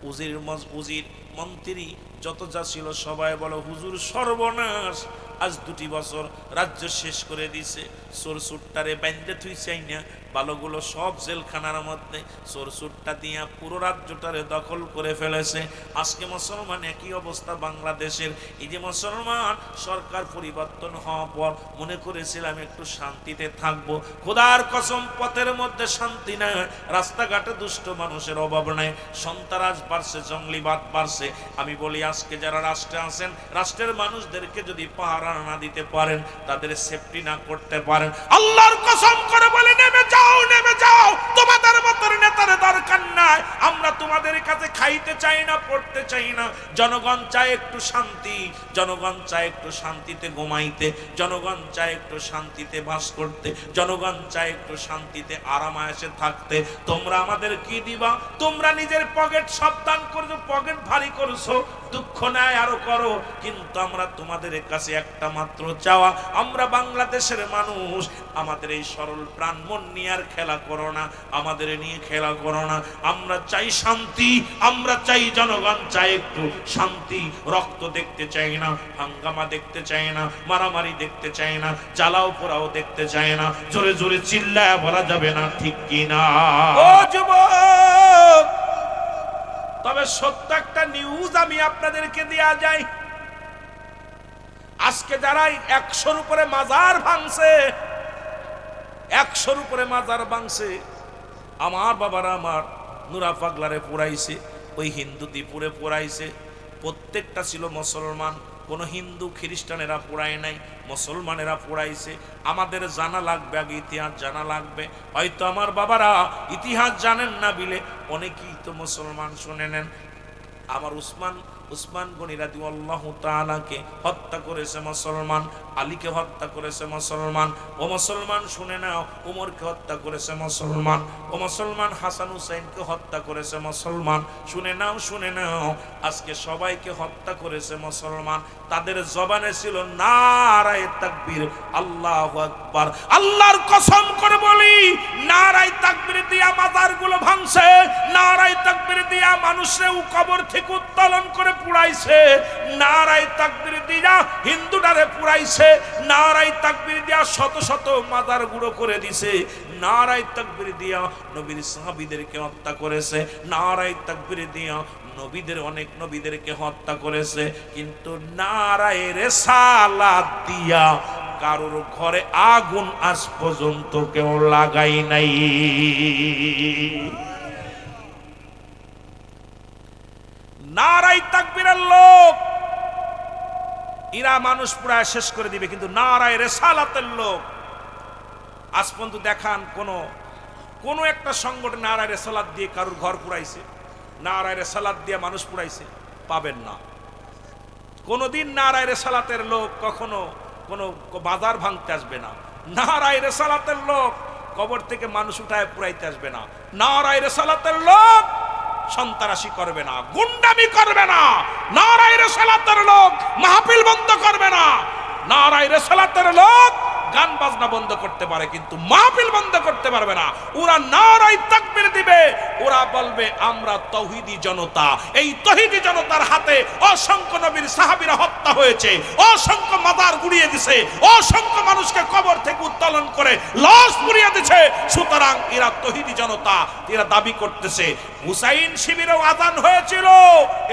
উজির মন্ত্রী যত যা ছিল সবাই বলো, হুজুর সর্বনাশ, আজ 2টি বছর রাজ্য শেষ করে দিছে। চোর সুট্টারে বাইন্দে থুই চাই না, ভালোগুলো সব জেলখানার মধ্যে চোর সুট্টা দিয়া পুরো রাজ্যটারে দখল করে ফেলেছে। আজকে মুসলমান একই অবস্থা বাংলাদেশের। এই যে মুসলমান সরকার পরিবর্তন হওয়ার পর মনে করেছিলাম একটু শান্তিতে থাকবো, খোদার কসম পথের মধ্যে শান্তি নাই, রাস্তাঘাটে দুষ্ট মানুষের অভাব নাই, সন্ত্রাস বাড়ছে, জঙ্গলিবাদ বাড়ছে। আমি বলি আজকে যারা রাষ্ট্রে আছেন, রাষ্ট্রের মানুষদেরকে যদি পাহারা না দিতে পারেন, তাদের সেফটি না করতে পারেন, আল্লাহর কসম করে বলে নেমে যাও, নেমে যাও, তোমাদের মতো নেতার দরকার নাই। আমরা তোমাদের কাছে খাইতে চাই না, পড়তে চাই না। জনগণ চায় একটু শান্তি, জনগণ চায় একটু শান্তিতে ঘুমাইতে, জনগণ চায় একটু শান্তিতে বাস করতে, জনগণ চায় একটু শান্তিতে আরামায়েশে থাকতে। তোমরা আমাদের কি দিবা? তোমরা নিজের পকেট সাবধান করছো, পকেট ভারী করছো, দুঃখ নাই আরো করো, কিন্তু আমরা তোমাদের কাছে একটা মাত্র চাওয়া, আমরা বাংলাদেশের মানুষ, আমাদের এই সরল প্রাণ মন নিয়ে আর খেলা করো না, আমাদের নিয়ে খেলা করো না। আমরা চাই শান্তি, আমরা চাই, জনগণ চাই একটু শান্তি। রক্ত দেখতে চাই না, হাঙ্গামা দেখতে চাই না, মারামারি দেখতে চাই না, জ্বালাও পোড়াও দেখতে চাই না। জোরে জোরে চিল্লায় বলা যাবে না, ঠিক কি না? ও যুবক, তবে সত্য একটা নিউজ আমি আপনাদেরকে দেয়া যাই। আজকে যারা 100-র উপরে মাজার ভাঙছে, 100-র উপরে মাজার ভাঙছে, আমার বাবারা আমার নুরা পাগলারে পোড়াইছে, ওই হিন্দু দ্বীপুরে পোড়াইছে, প্রত্যেকটা ছিল মুসলমান, কোনো হিন্দু খ্রিস্টানেরা পোড়ায় নাই, মুসলমানেরা পোড়াইছে। আমাদের জানা লাগবে, আগে ইতিহাস জানা লাগবে। হয়তো আমার বাবারা ইতিহাস জানেন না বিলে অনেকেই তো মুসলমান শুনে নেন। আমার উসমান গনি রাদিয়াল্লাহু তাআলাকে হত্যা করেছে মুসলমান, আলীকে হত্যা করেছে মুসলমান। ও মুসলমান শুনে নাও, উমরকে হত্যা করেছে মুসলমান। ও মুসলমান হাসান হুসাইনকে হত্যা করেছে মুসলমান। শুনে নাও, শুনে নাও, আজকে সবাইকে হত্যা করেছে মুসলমান। তাদের জবানে ছিল নারায়ে তাকবীর, আল্লাহু আকবার। আল্লাহর কসম করে বলি, নারায়ে তাকবীর দিয়া মাজারগুলো ভাঙছে, নারায়ে তাকবীর দিয়া মানুষরে কবর থেকে উত্তোলন করে পুড়াইছে, নারায়ে তাকবীর দিয়া হিন্দুটারে পুড়াইছে, নারায়ে তাকবীর দিয়া শত শত মাজার গুঁড়ো করে দিছে, নারায়ে তাকবীর দিয়া নবীর সাহাবীদেরকে হত্যা করেছে, নারায়ে তাকবীর দিয়া নবীদের অনেক নবীদেরকে হত্যা করেছে। কিন্তু নারায়ে রিসালাত দিয়া কারোর ঘরে আগুন আজ পর্যন্ত কেউ লাগাই নাই। নারায়ে তাকবীরের লোক এরা মানুষ পুরা শেষ করে দিবে, কিন্তু নারায়ে রিসালাতের লোক আজ পর্যন্ত দেখান কোন একটা সংগঠন নারায়ে রিসালাত দিয়ে কারোর ঘর পুরাইছে, নারায়ে রিসালাত দিয়ে মানুষ পুরাইছে? পাবেন না। কোনদিন নারায়ে রিসালাতের লোক কখনো কোনো বাজার ভাঙতে আসবে না, নারায়ে রিসালাতের লোক কবর থেকে মানুষ উঠায় পুরাইতে আসবে না, নারায়ে রিসালাতের লোক সন্ত্রাসী করবে না, গুন্ডামি করবে না, নারায়ে রিসালাতের লোক মাহফিল বন্ধ করবে না, নারায়ে রিসালাতের লোক গান বাজনা বন্ধ করতে পারে কিন্তু মাহফিল বন্ধ করতে পারবে না। ওরা নারায়ে তাকবীর দিবে, ওরা বলবে আমরা তৌহিদি জনতা। এই তৌহিদি জনতার হাতে অসংখ্য নবীর সাহাবীরা হত্যা হয়েছে, অসংখ্য মাজার গুড়িয়ে দিছে, অসংখ্য মানুষকে কবর থেকে উত্তোলন করে লাশ পুড়িয়ে দিছে। সুতরাং এরা তৌহিদি জনতা, এরা দাবি করতেছে। হুসাইন শিবিরেও আজান হয়েছিল,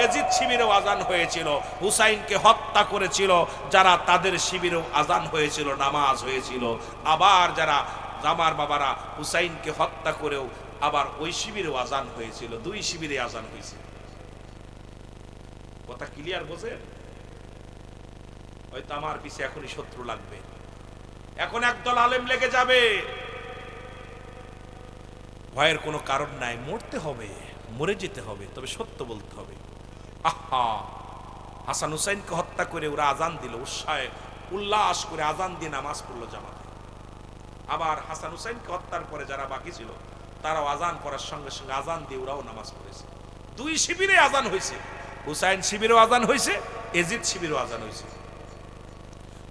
এজিদ শিবিরেও আজান হয়েছিল, হুসাইনকে হত্যা করেছিল যারা, তাদের শিবিরেও আজান হয়েছিল, নামাজ হয়েছিল। আবার যারা আমার বাবারা হুসাইনকে হত্যা করেও আবার ওই শিবিরেও আজান হয়েছিল, দুই শিবিরে আজান হয়েছে। কথা ক্লিয়ার বোঝেন? হয়তো আমার পিছে এখনই শত্রু লাগবে, এখন একদল আলেম লেগে যাবে। ভয়ের কোনো কারণ নাই, মরতে হবে, মরে যেতে হবে, তবে সত্য বলতে হবে। আহা, হাসান হুসাইনকে হত্যা করে ওরা আজান দিল, উল্লাস করে আজান দিয়ে নামাজ পড়লো জামাতে। আবার হাসান হুসাইনকে হত্যার পরে যারা বাকি ছিল তারাও আজান পড়ার সঙ্গে সঙ্গে আজান দিয়ে ওরাও নামাজ পড়েছে। দুই শিবিরে আজান হয়েছে, হুসাইন শিবিরেও আজান হয়েছে, এজিদ শিবিরেও আজান হয়েছে।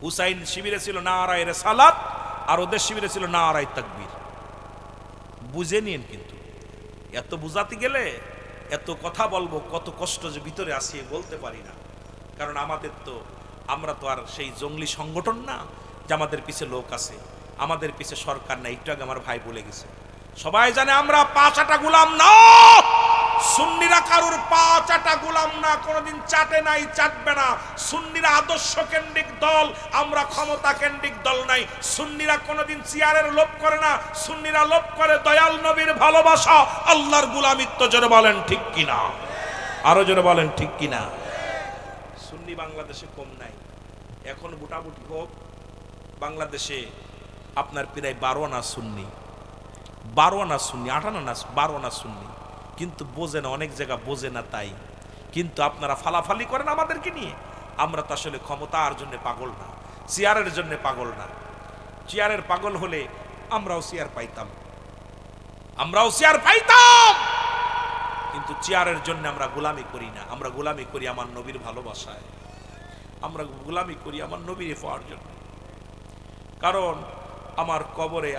হুসাইন শিবিরে ছিল নারায়ে রিসালাত, আর ওদের শিবিরে ছিল নারায়ে তাকবীর। বুঝে নিন, কিন্তু এত বুঝাতে গেলে এত কথা বলবো, কত কষ্ট যে ভিতরে আসি বলতে পারি না। কারণ আমাদের তো আমরা তো আর সেই জঙ্গলি সংগঠন না যে আমাদের পিছে লোক আছে, আমাদের পিছে সরকার না। একটু আগে আমার ভাই বলে গেছে, সবাই জানে আমরা পা চাটা গোলাম না। সুন্নিরা কারুর পা চাটা গোলাম না, কোনোদিন চাটে নাই, চাটবে না। সুন্নিরা আদর্শ কেন্দ্রিক দল, আমরা ক্ষমতা কেন্দ্রিক দল নাই। সুন্নিরা কোনোদিন চেয়ারের লোভ করে না, সুন্নিরা লোভ করে দয়াল নবীর ভালোবাসা, আল্লাহর গোলামিত্ব। জোরে বলেন ঠিক কিনা, আরো জোরে বলেন ঠিক কিনা। সুন্নি বাংলাদেশে কম নাই। এখন বুটাবুটি হোক, বাংলাদেশে আপনার প্রায় 12 আনা সুন্নি, 12 আনা সুন্নি, 8 আনা না, 12 আনা সুন্নি। কিন্তু বোঝে না, অনেক জায়গা বোঝে না। তাই কিন্তু আপনারা ফালাফালি করেন আমাদেরকে নিয়ে। আমরা তো আসলে ক্ষমতার জন্য পাগল না, চেয়ারের জন্য পাগল না। চেয়ারের পাগল হলে আমরাও চেয়ার পাইতাম, আমরাও চেয়ার পাইতাম। কিন্তু চেয়ারের জন্য আমরা গোলামি করি না, আমরা গোলামি করি আমার নবীর ভালোবাসায়, আমরা গোলামি করি আমার নবীর পাওয়ার জন্য। কারণ আমার কবরে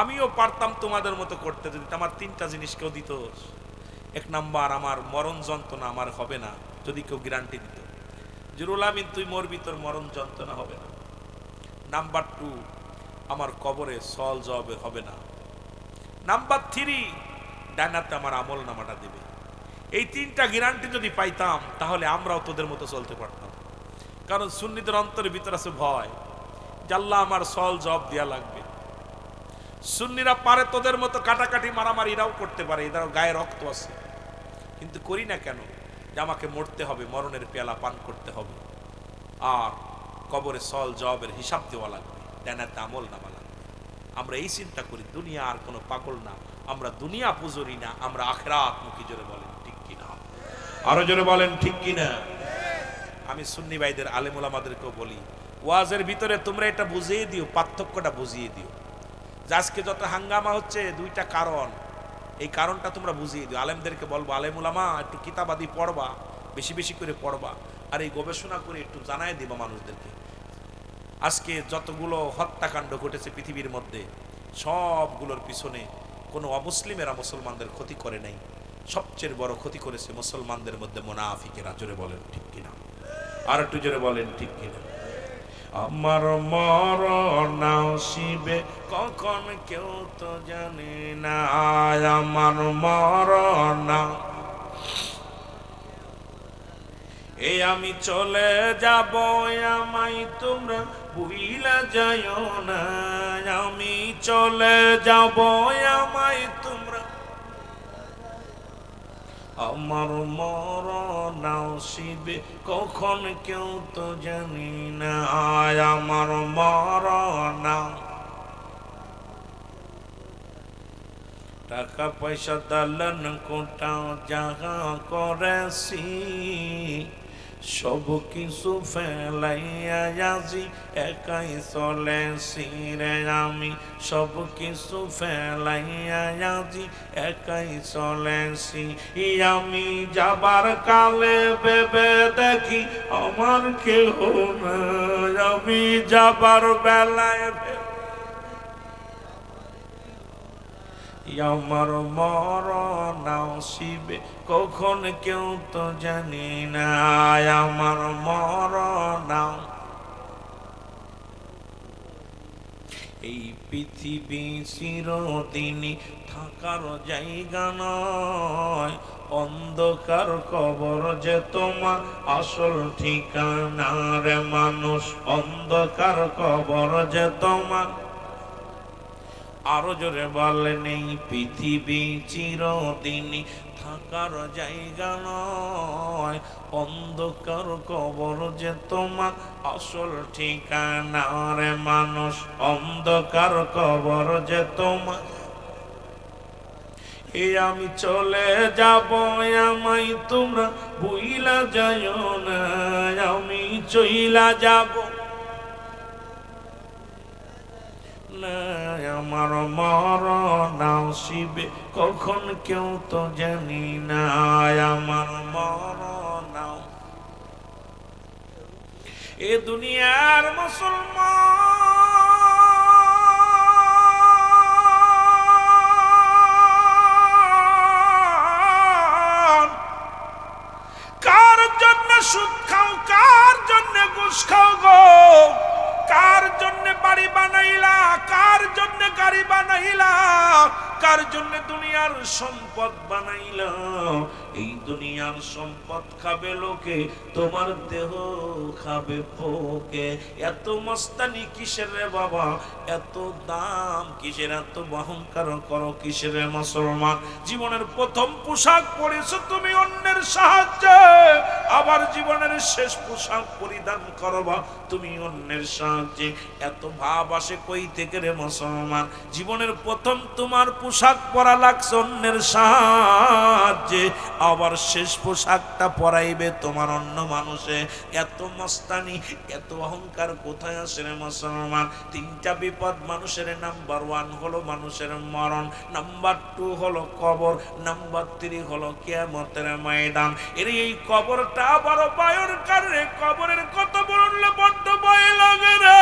আমিও পারতাম তোমাদের মতো করতে, যদি আমার 3টা জিনিস কেউ দিত। 1 নাম্বার, আমার মরণ যন্ত্রণা আমার হবে না, যদি কেউ গ্যারান্টি দিত যে রুহুল আমিন তুই মরবি, তোর মরণ যন্ত্রণা হবে না। নাম্বার 2, আমার কবরে সওয়াল জবাব হবে না। নাম্বার 3, ডানাতে আমার আমল নামাটা দেবে। এই 3টা গ্যারান্টি যদি পাইতাম তাহলে আমরাও তোদের মতো চলতে পারতাম। কারণ সুন্নিদের অন্তরের ভিতর আছে ভয়, যে আল্লাহ আমার সওয়াল জবাব দেয়া লাগবে। সুন্নিরা পারে তোদের মতো কাটাকাটি মারামারি এরাও করতে পারে, এদের গায়ে রক্ত আছে, কিন্তু করি না কেন? যে আমাকে মরতে হবে, মরণের পেয়ালা পান করতে হবে, আর কবরে সওয়াল জবাবের হিসাব দেওয়া লাগবে, ডানাতে আমল নামা লাগবে। আমরা এই চিন্তা করি, দুনিয়া আর কোনো পাগল না, আমরা দুনিয়া পুজোরি না, আমরা আখিরাত মুখী। জোরে বলেন ঠিক কিনা, আরো জোরে বলেন ঠিক কিনা। আমি সুন্নি ভাইদের, আলেম ওলামাদেরকেও বলি, ওয়াজের ভিতরে তোমরা এটা বুঝিয়ে দিও, পার্থক্যটা বুঝিয়ে দিও। আজকে যত হাঙ্গামা হচ্ছে 2টা কারণ, এই কারণটা তোমরা বুঝিয়ে দিও। আলেমদেরকে বলবো, আলেম উলামা একটু কিতাবাদি পড়বা, বেশি বেশি করে পড়বা, আর এই গবেষণা করে একটু জানাই দিবা মানুষদেরকে। আজকে যতগুলো হত্যাকাণ্ড ঘটেছে পৃথিবীর মধ্যে, সবগুলোর পিছনে কোনো অমুসলিমেরা মুসলমানদের ক্ষতি করে নাই, সবচেয়ে বড় ক্ষতি করেছে মুসলমানদের মধ্যে মুনাফিকেরা। জোরে বলেন ঠিক কিনা, আর একটু জোরে বলেন ঠিক কিনা। আমার মরণ আসিবে কখন কেউ তো জানে না, আমার মরণ এই আমি চলে যাব, আমায় তোমরা ভুইলা যাইও না, আমি চলে যাব, আমায় তোমরা। আমার মরণ আসিবে কখন কেউ তো জানি না, আমার মরণ। টাকা পয়সা দালান কোটা যাহা করেছি, সব কিছু ফেলাইয়া আজি একাই চলেছি রে আমি, সব কিছু ফেলাইয়া আজি একাই চলেছি। আমি যাবার কালে ভেবে দেখি আমার কেহ নাই, আমি যাবার বেলায় আমার মরণ আসিবে কখন কেউ তো জানি না, আমার মরণ। এই পৃথিবী চিরদিনই থাকার জায়গা নয়, অন্ধকার কবর যে তোমার আসল ঠিকানা রে মানুষ, অন্ধকার কবর যে তোমার। আরো জোরে বলেন, এই পৃথিবী চিরদিনই থাকার জায়গা নয়, অন্ধকার কবর যে তোমার আসল ঠিকানা রে মানুষ, অন্ধকার কবর যে তোমার। এই আমি চলে যাব, আমায় তোমরা ভুইলা যাইও না, আমি চইলা যাব না, আমার মরণ আসিবে কখন কেউ তো জানি না, আমার মরণ। এ দুনিয়ার মুসলমান কার জন্য সুদ খাও, কার জন্য ঘুষ খাও গো, কার জন্য বাড়ি বানাইলা, কার জন্য গাড়ি বানাইলা, কার জন্য দুনিয়ার সম্পদ বানাইলা? এই দুনিয়ার সম্পদ খাবে লোকে, তোমার দেহ খাবে পোকে। এত মস্তানি কিসের রে বাবা, এত দাম কিসের, এত অহংকার করো কিসের রে মুসলমান? জীবনের প্রথম পোশাক পরেছো তুমি অন্যের সাহায্যে, আবার জীবনের শেষ পোশাক পরিধান করবা তুমি অন্যের সাহায্যে। এত ভাব আসে কই থেকে রে মুসলমান? জীবনের প্রথম তোমার পোশাক পরা লাগছে অন্যের সাহায্যে, আবার শেষ পোশাকটা পরাইবে তোমার অন্য মানুষে। এত মস্তানি, এত অহংকার কোথায় আসে রে মুসলমান? তিনটা বিপদ মানুষের, নাম্বার 1 হলো মানুষের মরণ, নাম্বার 2 হলো কবর, নাম্বার 3 হলো কিয়ামতের ময়দান। এই কবরটা বড় ভয়ঙ্কর রে, কবরের কত বললে বড্ড ভয় লাগে রে।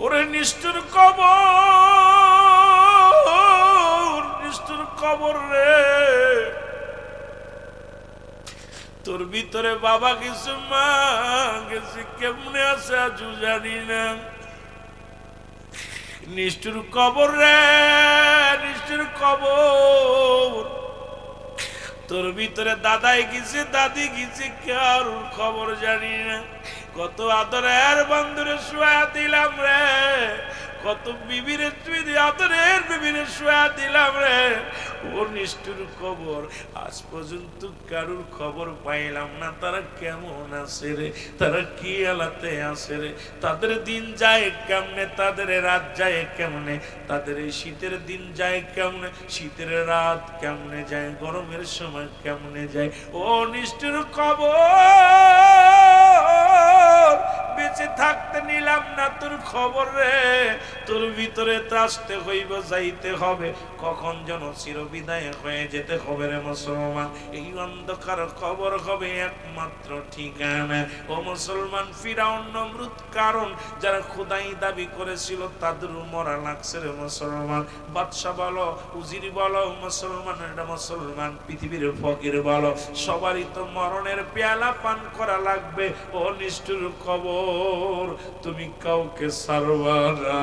ওরে নিষ্ঠুর কবর, নিষ্ঠুর কবর রে। তোর ভিতরে বাবা কিছু, মা গেছে, কেমনে আছে আজু জানি না। নিষ্ঠুর কবর রে, নিষ্ঠুর কবর। তোর ভিতরে দাদাই গেছে, দাদি গেছে, কারোর খবর জানি না। কত আদরের বন্ধুরে শুয়া দিলাম রে, কত বিবিরে তুই আদরের বিবিরে শুয়া দিলাম রে। ও নিষ্ঠুর কবর, আজ পর্যন্ত কারুর খবর পাইলাম না তারা কেমন আছে রে, তারা কি এলাতে আছে রে, তাদের দিন যায় কেমনে, তাদের রাত যায় কেমনে, তাদের এই শীতের দিন যায় কেমনে, শীতের রাত কেমনে যায়, গরমের সময় কেমনে যায়। ও নিষ্ঠুর কবর, বেঁচে থাকতে নিলাম না তোর খবর রে। তোর ভিতরে আসতে হইব, যাইতে হবে, কখন যেন চিরবিদায় হয়ে যেতে হবে রে মুসলমান। এই অন্ধকার কবর হবে একমাত্র ঠিকানা। ও মুসলমান, ফিরাউন, নমরুদ, কারণ যারা খোদাই দাবি করেছিল তাদের মরা লাগছে রে মুসলমান। বাদশা বলো, উজির বলো, মুসলমান, এটা মুসলমান, পৃথিবীর ফকির বলো, সবারই তো মরণের পেয়ালা পান করা লাগবে। ও নিষ্ঠুর কবর, তুমি কাউকে ছাড়বা না।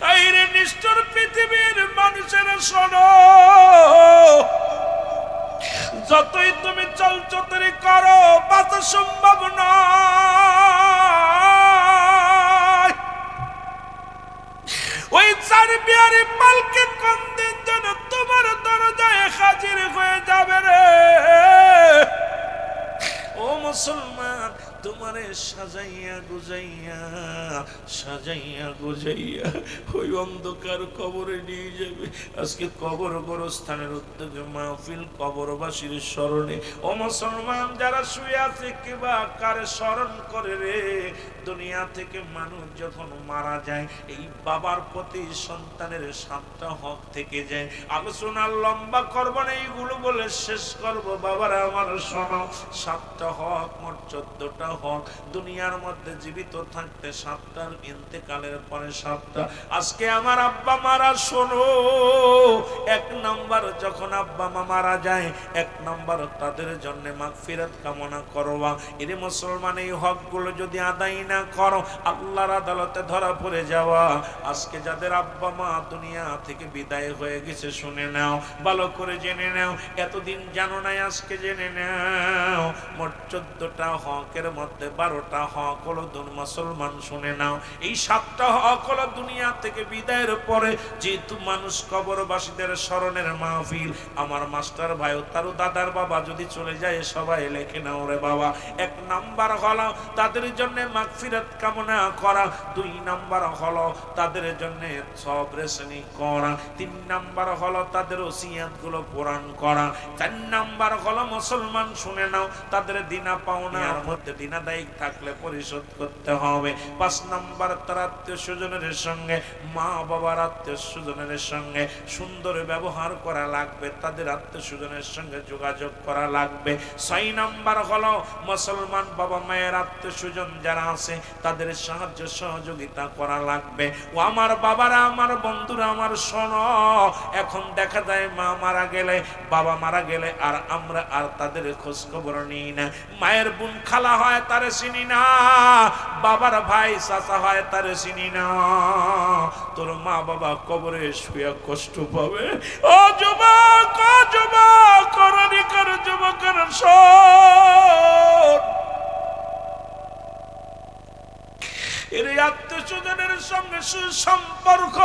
আইরে নিষ্ঠুর পৃথিবীর মানুষেরা শোনো, যতই তুমি চলচতরি করো বাঁচা সম্ভব নয়। ওই চার বিহারি পালকে কোন দিন যেন তোমার দরজায় হাজির হয়ে যাবে রে। ও মুসলমান, তোমারে সাজাইয়া গুজাইয়া, সাজাইয়া গুজাইয়া ওই অন্ধকার কবরে নিয়ে যাবে। আজকে কবর গোরস্থানের উদ্যোগে মাহফিল কবরবাসীর স্মরণে। ও মুসলমান, যারা শুয়ে আছে কিবা কারে স্মরণ করে রে। দুনিয়া থেকে মানুষ যখন মারা যায়, এই বাবার প্রতি সন্তানের 7টা হক থেকে যায়। আলোচনা লম্বা করবো না, এইগুলো বলে শেষ করবো। বাবারা আমার শোনো, 7টা হক, মোট 14টা হক। দুনিয়ার মধ্যে জীবিত থাকতে 7টার, ইন্তেকালের পরে 7টা। আজকে আমার আব্বা মারা, শোনো, 1 নাম্বার যখন আব্বা মা মারা যায়, 1 নাম্বার তাদের জন্য মাগফিরাত কামনা করবা। এর মুসলমান, এই হকগুলো যদি আদায় না করো, আল্লাহর আদালতে ধরা পড়ে যাওয়া। আজকে যাদের আব্বা মা দুনিয়া থেকে বিদায় হয়ে গেছে, শুনে নাও, ভালো করে জেনে নাও, এতদিন জানো নাই, আজকে জেনে নাও। মোট 14টা হকের মধ্যে 12টা হক হলো মুসলমান, শুনে নাও। এই 7টা হক হলো দুনিয়া থেকে বিদায়ের পরে যেহেতু মানুষ কবরবাসীদের স্মরণের মাহফিল। আমার মাস্টার ভাই, তারও দাদার বাবা যদি চলে যায়, সবাই লেখে নাও রে বাবা। 1 নাম্বার হলো তাদের জন্য মাগফিরাত কামনা করা, 2 নাম্বার হলো তাদের জন্য সবর শ্রেণী করা, 3 নাম্বার হলো তাদের ওসিয়াত গুলো পূরণ করা, 4 নাম্বার হলো মুসলমান, শুনে নাও, তাদের দিনা পাওনার মধ্যে ঋণা দায়িক থাকলে পরিশোধ করতে হবে। 5 নাম্বার তার আত্মীয় স্বজনের সঙ্গে, মা বাবার আত্মীয় স্বজনের সঙ্গে সুন্দর ব্যবহার করা লাগবে, তাদের আত্মীয় স্বজনের সঙ্গে যোগাযোগ করা লাগবে। 6 নাম্বার হলো মুসলমান বাবা মায়ের আত্মীয় স্বজন যারা আছে তাদের সাহায্য সহযোগিতা করা লাগবে। ও আমার বাবারা, আমার বন্ধুরা, আমার শোনো, এখন দেখা যায় মা মারা গেলে, বাবা মারা গেলে আর আমরা আর তাদের খোঁজ খবর নিই না। মায়ের বোন খালা হয় তারে চিনি না, বাবার ভাই চাচা হয় তারে চিনি না। তোর মা বাবা কবরে শুয়ে কষ্ট পাবে। ও যুবক, ও যুবক, করনি কর যুবকের শোন, এর আত্মীয় স্বজনের সঙ্গে সুসম্পর্ক,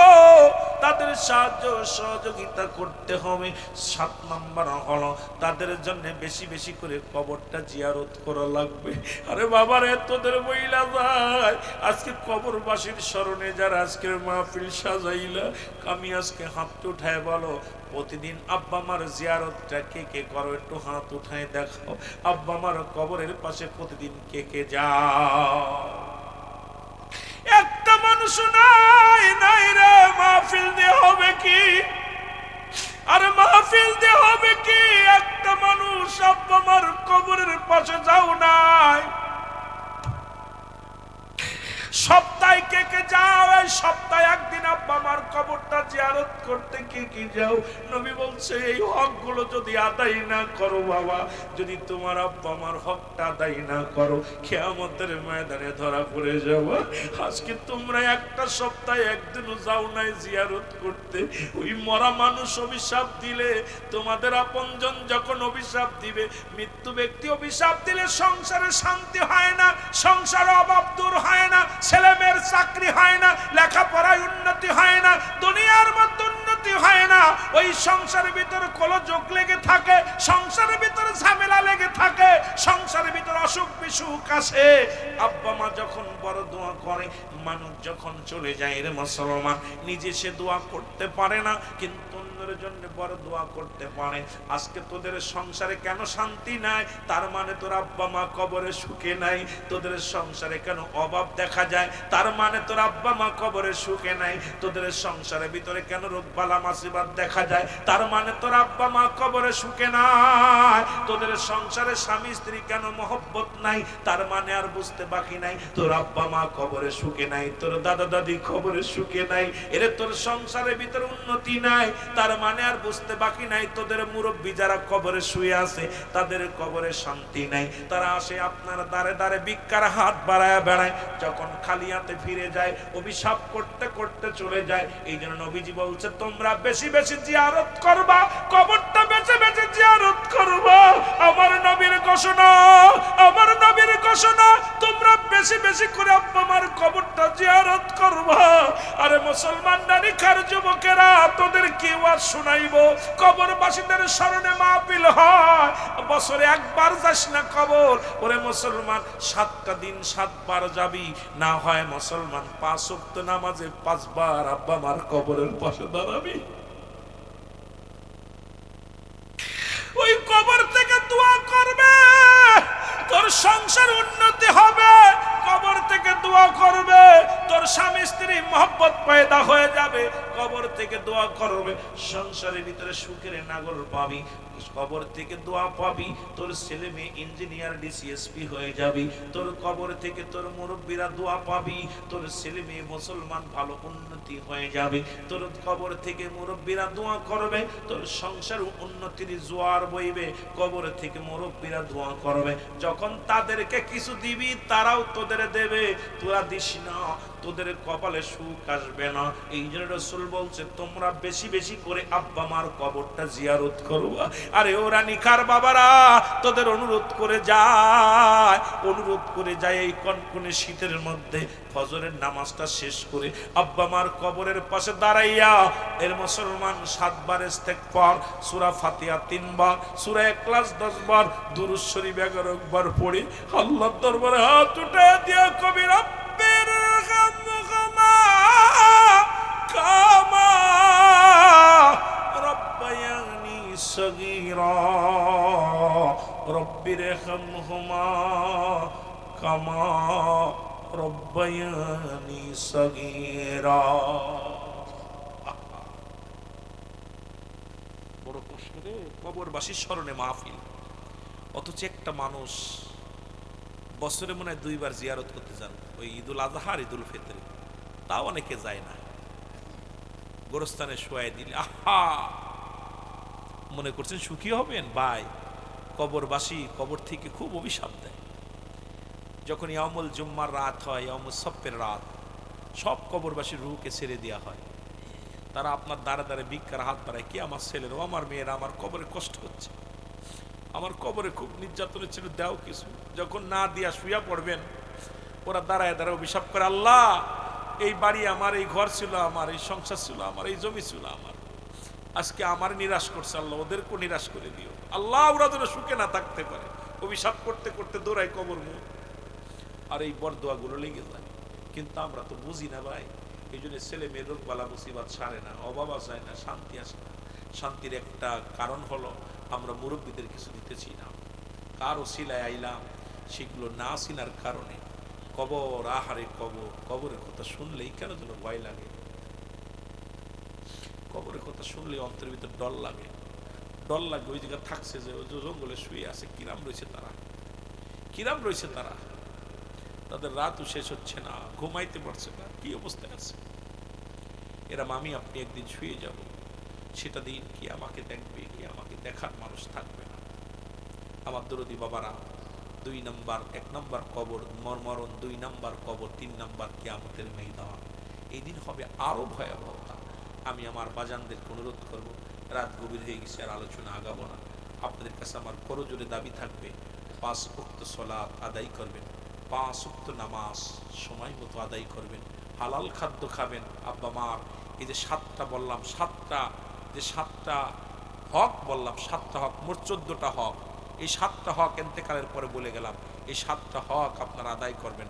তাদের সাহায্য সহযোগিতা করতে হবে। 7 নাম্বার হলো তাদের জন্য বেশি বেশি করে কবরটা জিয়ারত করা লাগবে। আরে বাবারে, তোদের মহিলা যায় আজকে কবরবাসীর স্মরণে যারা আজকের মাহফিল সাজাইলা, আমি আজকে হাত উঠায় বলো প্রতিদিন আব্বা মার জিয়ারতটা কে কে করো, একটু হাত উঠায় দেখাও। আব্বা মার কবরের পাশে প্রতিদিন কে কে যাও? একটা মানুষ নাই, নাই রে। মাহফিল দিয়ে হবে কি? আরে মাহফিল দিয়ে হবে কি? একটা মানুষ আব্বা মার কবরের পাশে যাও নাই। সপ্তাহে কে কে যাও? এই সপ্তাহে একদিন আব্বা মার কবরটা জিয়ারত করতে কে কে যাও? নবী বলছে এই হকগুলো যদি আদায় না করো বাবা, যদি তোমার আব্বা মার হকটা আদায় না করো, কিয়ামতের ময়দানে ধরা পড়ে যাবে। আজকে তোমরা একটা সপ্তাহে একদিনও যাও নাই জিয়ারত করতে। ওই মরা মানুষ অভিশাপ দিলে, তোমাদের আপনজন যখন অভিশাপ দিবে, মৃত্যু ব্যক্তি অভিশাপ দিলে সংসারে শান্তি হয় না, সংসারে অভাব দূর হয় না, ছেলে মেয়ের চাকরি হয় না, লেখাপড়ায় উন্নতি হয় না, দুনিয়ার মধ্যে উন্নতি হয় না। ওই সংসারের ভিতরে কলযোগ লেগে থাকে, সংসারের ভিতরে ঝামেলা লেগে থাকে, সংসারের ভিতরে অসুখ বিসুখ আসে। আব্বা মা যখন বড় দোয়া করে, মানুষ যখন চলে যায় রে মুসলমান, নিজে সে দোয়া করতে পারে না, কিন্তু অন্যের জন্য বড় দোয়া করতে পারে। আজকে তোদের সংসারে কেন শান্তি নাই? তার মানে তোর আব্বা মা কবরে সুখে নাই। তোদের সংসারে কেন অভাব দেখা যায়? তার মানে তোর আব্বা মা কবরে সুখে নাই। তোদের সংসারের ভিতরে কেন রোগ বালা মুসিবত দেখা যায়? তার মানে তোর আব্বা মা কবরে সুখে নাই। তোদের সংসারে স্বামী স্ত্রী কেন মহব্বত নাই? তার মানে আর বুঝতে বাকি নাই তোর আব্বা মা কবরে সুখে নাই, তোর দাদা দাদি কবরে সুখে নাই। এরে তোর সংসারের ভিতরে উন্নতি নাই, তার মানে আর বুঝতে বাকি নাই তোদের মুরব্বী যারা কবরে শুয়ে আছে তাদের কবরে শান্তি নাই। তারা আসে আপনার দ্বারে দ্বারে ভিক্ষার হাত বাড়ায় বেড়ায়, যখন খালি হাতে ফিরে যায় অভিশাপ করতে করতে চলে যায়। এই জন্য নবীজি বলছে তোমরা বেশি বেশি জিয়ারত করবা, কবরটা বেশি বেশি জিয়ারত করবা। আমার নবীর ঘোষণা, আমার নবীর ঘোষণা, তোমরা বেশি বেশি করে আব্বা মার কবরটা জিয়ারত করবা। আরে মুসলমান নারীখার যুবকেরা, তোদের কি ওয়াজ শোনাইবো? কবরবাসীদের স্মরণে মাহফিল হয়, বছরে একবার যাস না কবর? ওরে মুসলমান, 7টা দিন 7 বার যাবি, না হয় মুসলমান 5 ওয়াক্ত নামাজে 5 বার আব্বা মার কবরের পাশে দাঁড়াবি। ওই কবর থেকে দোয়া করবে, তোর সংসার উন্নতি হবে। কবর থেকে দোয়া করবে, তোর স্বামী স্ত্রী মহব্বত পয়দা হয়ে যাবে। কবর থেকে দোয়া করবে, সংসারের ভিতরে সুখের নাগর পাবি। কবর থেকে দোয়া পাবি, তোর ছেলে মেয়ে ইঞ্জিনিয়ার ডিসিএসপি হয়ে যাবি। তোর কবর থেকে তোর মুরব্বীরা দোয়া পাবি, তোর ছেলে মেয়ে মুসলমান ভালো উন্নতি হয়ে যাবে। তোর কবর থেকে মুরব্বীরা দোয়া করবে, তোর সংসার উন্নতির জোয়ার বইবে। কবর থেকে মুরব্বীরা দোয়া করবে, যখন তাদেরকে কিছু দিবি তারাও তোদের দেবে, তোরা দিস না, তোদের কপালে সুখ আসবে না। এই জন্য রাসূল বলছে তোমরা বেশি বেশি করে আব্বা মার কবরটা জিয়ারত করবা। আরে ওরা নিকার বাবারা, তোদের অনুরোধ করে যায়, অনুরোধ করে যায়, এই কনকনে শীতের মধ্যে ফজরের নামাজটা শেষ করে আব্বা মার কবরের পাশে দাঁড়াইয়া এর মুসলমান 7 বার ইস্তেগফার, সূরা ফাতিহা 3 বার, সূরা ইখলাস 10 বার, দুরূদ শরীফ 11 বার পড়ে আল্লাহর দরবারে হাত উঠে দিয়া কবি রব্বির হামহুমা কামা রব্বায়ানি সগীরা, রব্বির হামহুমা কামা রব্বায়ানি সগীরা। বড় কষ্ট রে, কবরবাসীর স্মরণে মাহফিল, অথচ একটা মানুষ বছরে মনে হয় 2 বার জিয়ারত করতে যান, ওই ঈদুল আজহা আর ঈদুল ফিতরে, তাও অনেকে যায় না। গোরস্থানে শোয়াই দিলে আহা, মনে করছেন সুখী হবেন? ভাই, কবরবাসী কবর থেকে খুব অভিশাপ দেয়। যখন ইয়ামুল জুম্মার রাত হয়, ইয়ামুল সফের রাত, সব কবরবাসীর রুহকে ছেড়ে দেওয়া হয়। তারা আপনার দ্বারে দ্বারে ভিক্ষার হাত বাড়ায়, কি আমার ছেলের, আমার মেয়েরা আমার কবরে কষ্ট হচ্ছে, আমার কবরে খুব নির্যাতনের ছিল, দাও কিছু। যখন না দিয়া শুয়া পড়বেন, ওরা দাঁড়ায় দাঁড়ায় অভিশাপ করে, আল্লাহ এই বাড়ি আমার, এই ঘর ছিল আমার, এই সংসার ছিল আমার, এই জমি ছিল আমার, আজকে আমার নিরাশ করছে, আল্লাহ ওদেরকেও নিরাশ করে দিও আল্লাহ, ওরা যেন সুখে না থাকতে পারে। অভিশাপ করতে করতে দৌড়ায় কবর মুখ, আর এই বরদোয়াগুলো লেগে যায়। কিন্তু আমরা তো বুঝি না ভাই, এই জন্য ছেলে মেয়ের রোগ বালা মুসিবাত সারে না, অভাব আসে না, শান্তি আসে না। শান্তির একটা কারণ হলো আমরা মুরব্বীদের কিছু দিতেছি না। কারো শিলায় আইলাম, সেগুলো না চিনার কারণে কবর, আহারে কবর, কবরের কথা শুনলেই কেন যেন ভয় লাগে। কবরের কথা শুনলে অন্তরের ভিতর ডর লাগে, ডর লাগে। ওই জায়গায় থাকছে যে ওই জঙ্গলে শুয়ে আছে, কিরাম রয়েছে তারা, কিরাম রয়েছে তারা, তাদের রাতও শেষ হচ্ছে না, ঘুমাইতে পারছে না, কি অবস্থায় আছে। এরম আমি আপনি একদিন শুয়ে যাব, সেটা দিন কি আমাকে দেখবে, কি আমাকে দেখার মানুষ থাকবে না। আমার দরদি বাবারা, 2 নাম্বার, 1 নাম্বার কবর মরণ, 2 নাম্বার কবর, 3 নাম্বার কিয়ামতের ময়দান। এই দিন হবে আরো ভয়াবহতা। আমি আমার বাজানদেরকে অনুরোধ করব, রাত গভীর হয়ে গেছে, আর আলোচনা আগাবো না। আপনাদের কাছে আমার করজোরে দাবি থাকবে, 5 ওয়াক্ত সালাত আদায় করবেন, 5 ওয়াক্ত নামাজ সময় মতো আদায় করবেন, হালাল খাদ্য খাবেন। আব্বা মার এই যে 7টা বললাম, 7টা হক বললাম, 7টা হক, মোট 14টা হক, এই 7টা হক এন্তেকালের পরে বলে গেলাম, এই 7টা হক আপনারা আদায় করবেন।